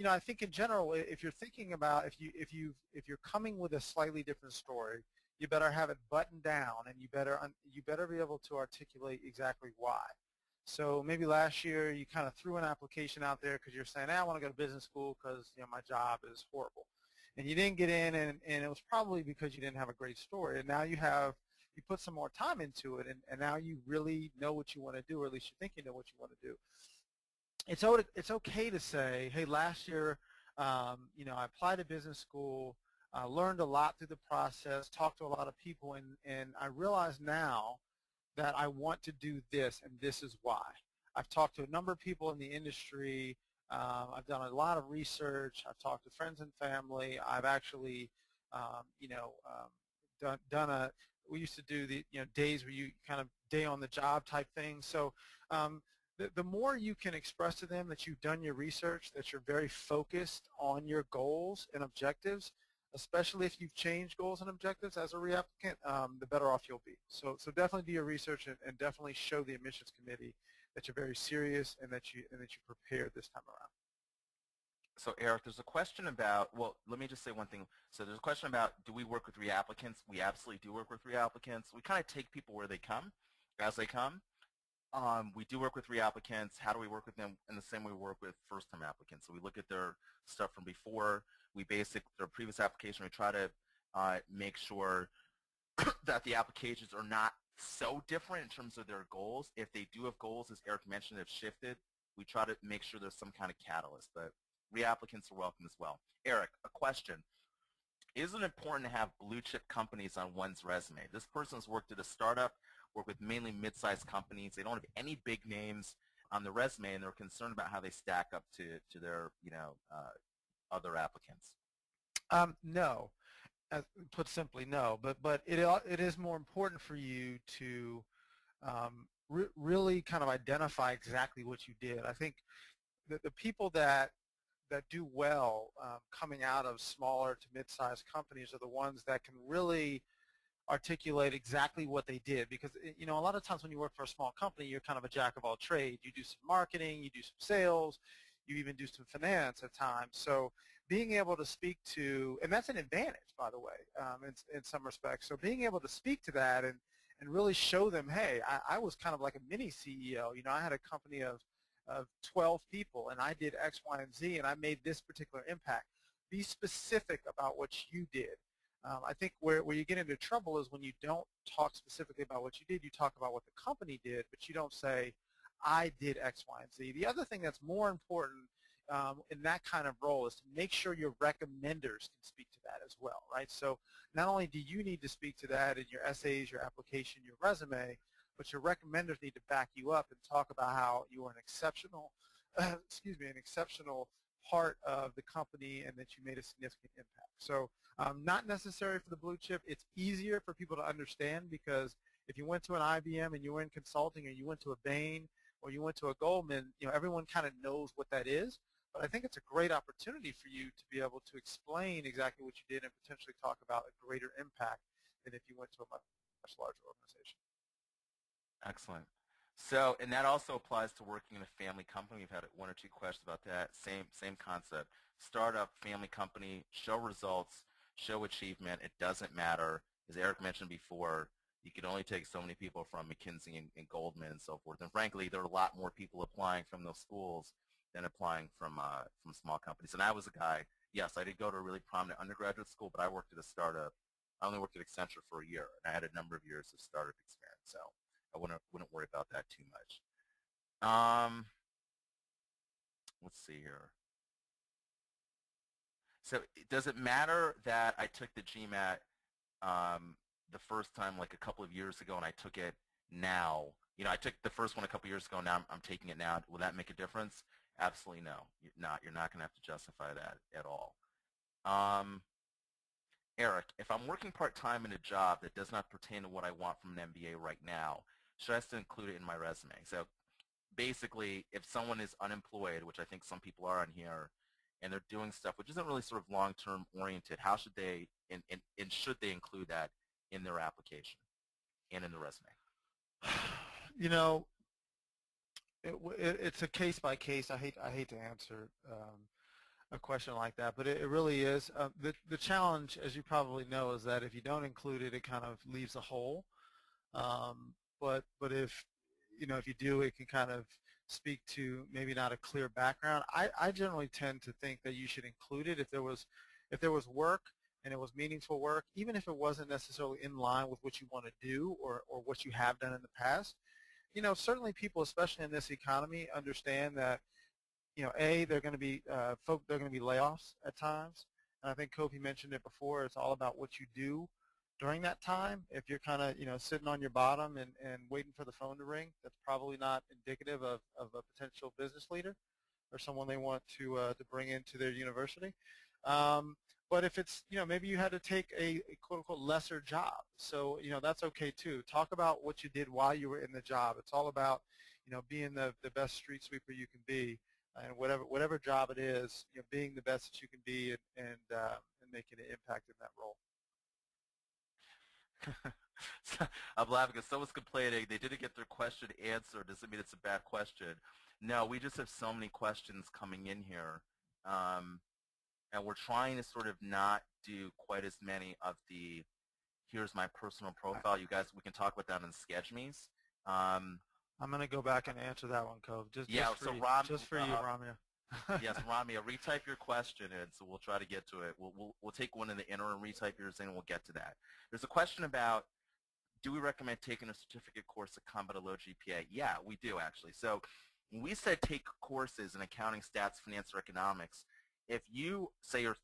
Speaker 3: I think in general, if you're thinking about if you're coming with a slightly different story, you better have it buttoned down, and you better be able to articulate exactly why. So maybe last year you kind of threw an application out there because you're saying, I want to go to business school because my job is horrible, and you didn't get in, and it was probably because you didn't have a great story. And now you put some more time into it, and now you really know what you want to do, or at least you think you know what you want to do. It's okay to say, hey, last year, I applied to business school, learned a lot through the process, talked to a lot of people, and I realize now that I want to do this, and this is why. I've talked to a number of people in the industry. I've done a lot of research. I've talked to friends and family. I've actually, we used to do the days where you kind of day on the job type thing. So the more you can express to them that you've done your research, that you're very focused on your goals and objectives, especially if you've changed goals and objectives as a reapplicant, the better off you'll be. So definitely do your research and definitely show the admissions committee that you're very serious and that you prepared this time around.
Speaker 2: So Eric, there's a question about, well, let me just say one thing. So there's a question about, do we work with reapplicants? We absolutely do work with reapplicants. We kind of take people where they come, as they come. We do work with reapplicants. How do we work with them? In the same way we work with first-time applicants. So we look at their stuff from before. We their previous application. We try to make sure that the applications are not so different in terms of their goals. If they do have goals, as Eric mentioned, have shifted, we try to make sure there's some kind of catalyst. But reapplicants are welcome as well. Eric, a question. Is it important to have blue-chip companies on one's resume? This person's worked at a startup, worked with mainly mid-sized companies. They don't have any big names on the resume, and they're concerned about how they stack up to their other applicants.
Speaker 3: No, put simply, no. But it is more important for you to really kind of identify exactly what you did. I think that the people that do well coming out of smaller to mid-sized companies are the ones that can really articulate exactly what they did, because a lot of times when you work for a small company, you're kind of a jack of all trades. You do some marketing, you do some sales, You even do some finance at times. So being able to speak to, and that's an advantage, by the way, in some respects. So being able to speak to that and really show them, hey, I was kind of like a mini CEO. You know, I had a company of 12 people, and I did X, Y, and Z, and I made this particular impact. Be specific about what you did. I think where you get into trouble is when you don't talk specifically about what you did. You talk about what the company did, but you don't say, I did X, Y, and Z. The other thing that's more important in that kind of role is to make sure your recommenders can speak to that as well, right? So not only do you need to speak to that in your essays, your application, your resume, but your recommenders need to back you up and talk about how you are an exceptional, an exceptional part of the company and that you made a significant impact. So not necessary for the blue chip. It's easier for people to understand because if you went to an IBM and you were in consulting or you went to a Bain or you went to a Goldman, you know, everyone kind of knows what that is. But I think it's a great opportunity for you to be able to explain exactly what you did and potentially talk about a greater impact than if you went to a much larger organization.
Speaker 2: Excellent. So, and that also applies to working in a family company. We've had one or two questions about that. Same concept. Startup, family company, show results, show achievement. It doesn't matter. As Eric mentioned before, you can only take so many people from McKinsey and Goldman and so forth. And frankly, there are a lot more people applying from those schools than applying from small companies. And I was a guy, yes, I did go to a really prominent undergraduate school, but I worked at a startup. I only worked at Accenture for a year, and I had a number of years of startup experience. So I wouldn't worry about that too much. Let's see here. So does it matter that I took the GMAT the first time like a couple of years ago and I took it now? You know, I took the first one a couple of years ago, now I'm taking it now. Will that make a difference? Absolutely no. You're not going to have to justify that at all. Eric, if I'm working part-time in a job that does not pertain to what I want from an MBA right now, should I still include it in my resume? So basically, if someone is unemployed, which I think some people are on here, and they're doing stuff which isn't really sort of long-term oriented, how should they, and should they include that in their application and in the resume?
Speaker 3: You know, it's a case by case. I hate to answer a question like that, but it really is. The challenge, as you probably know, is that if you don't include it, it kind of leaves a hole. But if if you do, it can kind of speak to maybe not a clear background. I generally tend to think that you should include it if there was work and it was meaningful work, even if it wasn't necessarily in line with what you want to do or what you have done in the past. You know, certainly people, especially in this economy, understand that there are going to be layoffs at times, and I think Kofi mentioned it before. It's all about what you do during that time. If you're kind of sitting on your bottom and waiting for the phone to ring, that's probably not indicative of a potential business leader or someone they want to bring into their university. But if it's maybe you had to take a quote unquote lesser job, so that's okay too. Talk about what you did while you were in the job. It's all about being the best street sweeper you can be. And whatever job it is, being the best that you can be and making an impact in that role.
Speaker 2: I'm laughing because someone's complaining they didn't get their question answered. Doesn't mean it's a bad question. No, we just have so many questions coming in here, and we're trying to sort of not do quite as many of the here's my personal profile. You guys, we can talk about that in SketchMe's.
Speaker 3: I'm going to go back and answer that one, Kofi. Just for you, Ramya.
Speaker 2: Yes, Ramya, retype your question in, so we'll try to get to it. We'll take one in the interim, retype yours in, and we'll get to that. There's a question about, do we recommend taking a certificate course to combat a low GPA? Yeah, we do, actually. So when we said take courses in accounting, stats, finance, or economics, if you say you're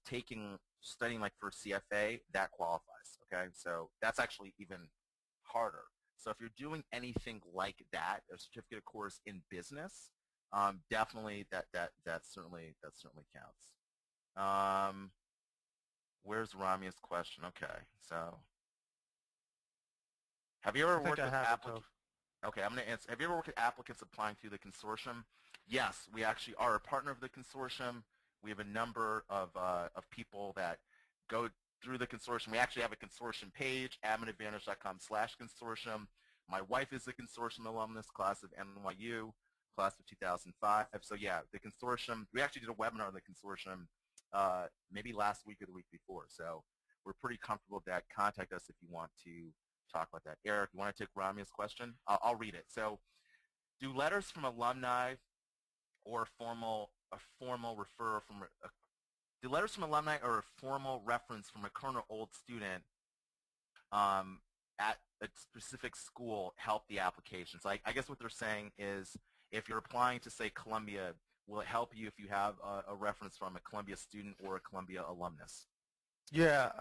Speaker 2: studying like for CFA, that qualifies, okay? So that's actually even harder. So if you're doing anything like that, a certificate course in business, definitely that certainly counts. Where's Ramya's question? Okay, so have you ever worked with applicants? Okay, I'm going to answer. Have you ever worked with applicants applying through the consortium? Yes, we actually are a partner of the consortium. We have a number of people that go through the consortium. We actually have a consortium page, adminadvantage.com/consortium. My wife is a consortium alumnus, class of NYU. class of 2005. So yeah, the consortium, we actually did a webinar on the consortium maybe last week or the week before. So we're pretty comfortable with that. Contact us if you want to talk about that. Eric, you want to take Ramia's question? I'll read it. So do letters from alumni or a formal referral from do letters from alumni or a formal reference from a current or old student at a specific school help the application? So I guess what they're saying is, if you're applying to, say, Columbia, will it help you if you have a reference from a Columbia student or a Columbia alumnus?
Speaker 3: Yeah,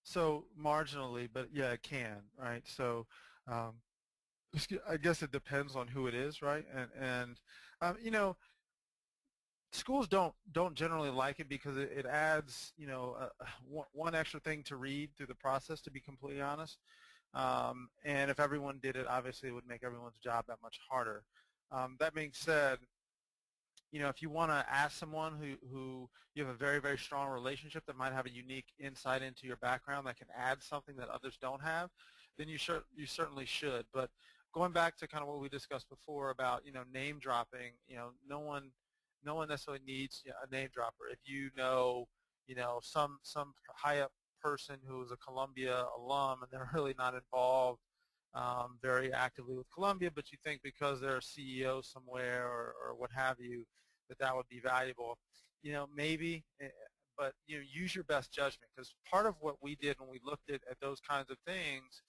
Speaker 3: so marginally, but yeah, it can, right? So I guess it depends on who it is, right? And you know, schools don't generally like it because it adds, you know, one extra thing to read through the process, to be completely honest. And if everyone did it, obviously it would make everyone's job that much harder. That being said, you know, if you want to ask someone who you have a very, very strong relationship that might have a unique insight into your background that can add something that others don't have, then you certainly should. But going back to kind of what we discussed before about, you know, name dropping, you know, no one necessarily needs a name dropper. If you know, some high up person who is a Columbia alum and they're really not involved very actively with Columbia, but you think because they're a CEO somewhere or what have you, that would be valuable, you know, maybe, but you know, use your best judgment, because part of what we did when we looked at those kinds of things,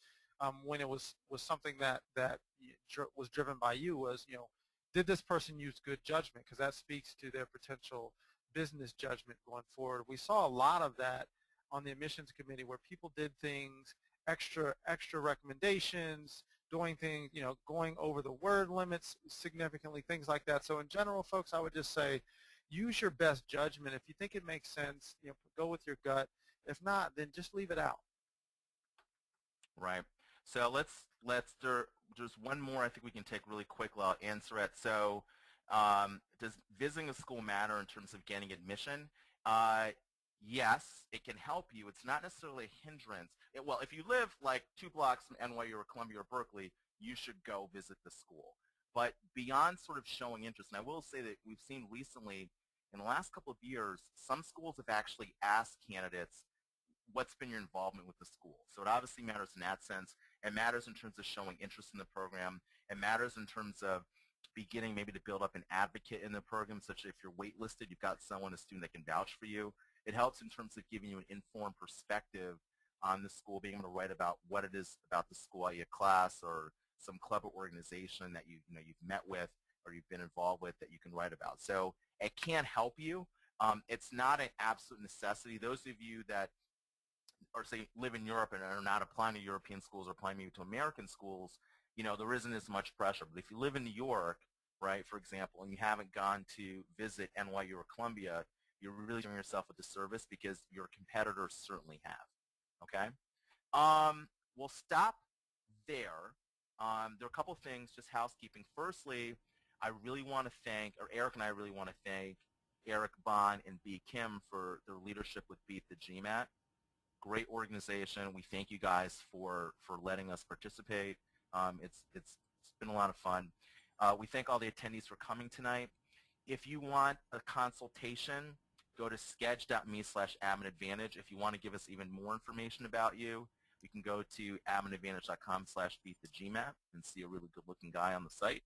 Speaker 3: when it was something that was driven by you, was, you know, did this person use good judgment? Because that speaks to their potential business judgment going forward. We saw a lot of that on the admissions committee, where people did things, extra recommendations, doing things, you know, going over the word limits significantly, things like that. So in general, folks, I would just say use your best judgment. If you think it makes sense, you know, go with your gut. If not, then just leave it out.
Speaker 2: Right. So there's one more I think we can take really quickly. I'll answer it. So does visiting a school matter in terms of getting admission? Yes, it can help you. It's not necessarily a hindrance. Well, if you live like 2 blocks from NYU or Columbia or Berkeley, you should go visit the school. But beyond sort of showing interest, and I will say that we've seen recently, in the last couple of years, some schools have actually asked candidates, what's been your involvement with the school? So it obviously matters in that sense. It matters in terms of showing interest in the program. It matters in terms of beginning maybe to build up an advocate in the program, such that if you're waitlisted, you've got someone, a student that can vouch for you. It helps in terms of giving you an informed perspective on the school, being able to write about what it is about the school, i.e. a class or some club or organization that you've met with or you've been involved with that you can write about. So it can help you. It's not an absolute necessity. Those of you that or say live in Europe and are not applying to European schools or applying maybe to American schools, you know, there isn't as much pressure. But if you live in New York, right, for example, and you haven't gone to visit NYU or Columbia, you're really doing yourself a disservice because your competitors certainly have. Okay? We'll stop there. There are a couple things, just housekeeping. Firstly, I really want to thank, or Eric and I really want to thank Eric Bond and B. Kim for their leadership with Beat the GMAT. Great organization. We thank you guys for letting us participate. It's been a lot of fun. We thank all the attendees for coming tonight. If you want a consultation, go to sketch.me/adminadvantage. If you want to give us even more information about you, you can go to adminadvantage.com/beatthegmat and see a really good-looking guy on the site.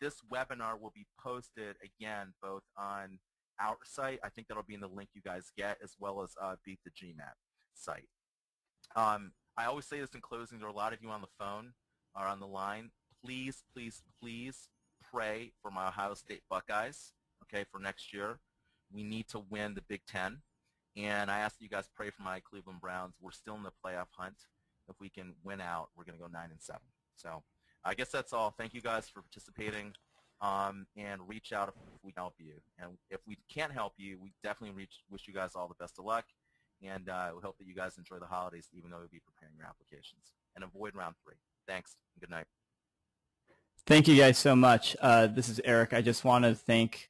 Speaker 2: This webinar will be posted again both on our site. I think that'll be in the link you guys get, as well as Beat the GMAT site. I always say this in closing. There are a lot of you on the phone or on the line. Please, please, please pray for my Ohio State Buckeyes, okay, for next year. We need to win the Big Ten. And I ask that you guys pray for my Cleveland Browns. We're still in the playoff hunt. If we can win out, we're going to go 9-7. So I guess that's all. Thank you guys for participating. And reach out if we can help you. And if we can't help you, we definitely wish you guys all the best of luck. And we hope that you guys enjoy the holidays, even though you'll be preparing your applications. And avoid round 3. Thanks. And good night.
Speaker 1: Thank you guys so much. This is Eric. I just want to thank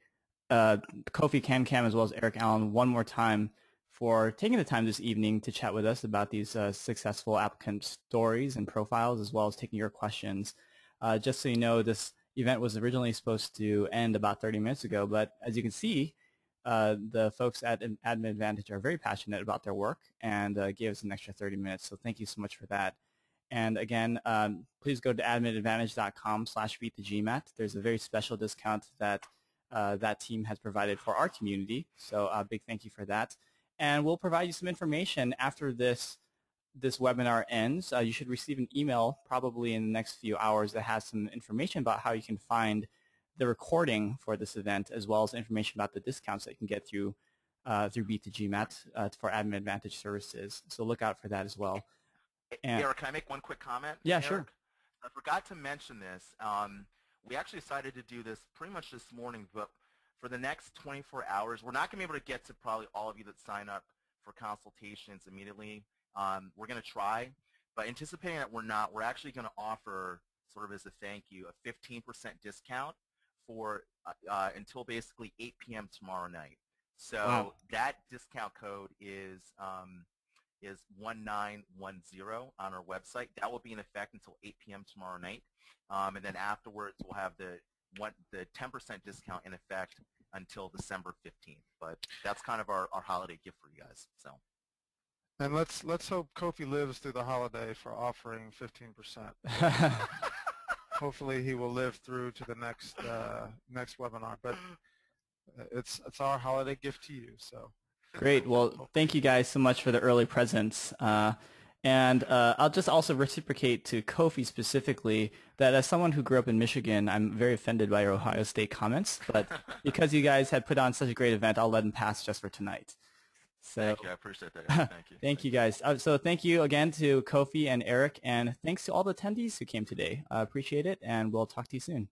Speaker 1: Kofi, Kankam, as well as Eric Allen one more time for taking the time this evening to chat with us about these successful applicant stories and profiles, as well as taking your questions. Just so you know, this event was originally supposed to end about 30 minutes ago, but as you can see, the folks at Admin Advantage are very passionate about their work and gave us an extra 30 minutes, so thank you so much for that. And again, please go to adminadvantage.com/beatthegmat. There's a very special discount that that team has provided for our community, so a big thank you for that. And we'll provide you some information after this webinar ends. You should receive an email probably in the next few hours that has some information about how you can find the recording for this event, as well as information about the discounts that you can get through Beat2GMAT for Admin Advantage services. So look out for that as well. And
Speaker 2: Eric, can I make one quick comment?
Speaker 1: Yeah,
Speaker 2: Eric?
Speaker 1: sure.
Speaker 2: I forgot to mention this. We actually decided to do this pretty much this morning, but for the next 24 hours, we're not going to be able to get to probably all of you that sign up for consultations immediately. We're going to try, but anticipating that we're actually going to offer, sort of as a thank you, a 15% discount for until basically 8 p.m. tomorrow night. So
Speaker 1: Wow.
Speaker 2: That discount code is 1910 on our website. That will be in effect until 8 p.m. tomorrow night, and then afterwards we'll have the 10% discount in effect until December 15th. But that's kind of our holiday gift for you guys. So.
Speaker 3: And let's hope Kofi lives through the holiday for offering 15%. Hopefully he will live through to the next webinar. But it's our holiday gift to you. So.
Speaker 1: Great. Well, thank you guys so much for the early presents. And I'll just also reciprocate to Kofi specifically that as someone who grew up in Michigan, I'm very offended by your Ohio State comments. But because you guys had put on such a great event, I'll let them pass just for tonight. So,
Speaker 2: thank you. I appreciate that. Thank you.
Speaker 1: Thank you, guys. So thank you again to Kofi and Eric, and thanks to all the attendees who came today. I appreciate it, and we'll talk to you soon.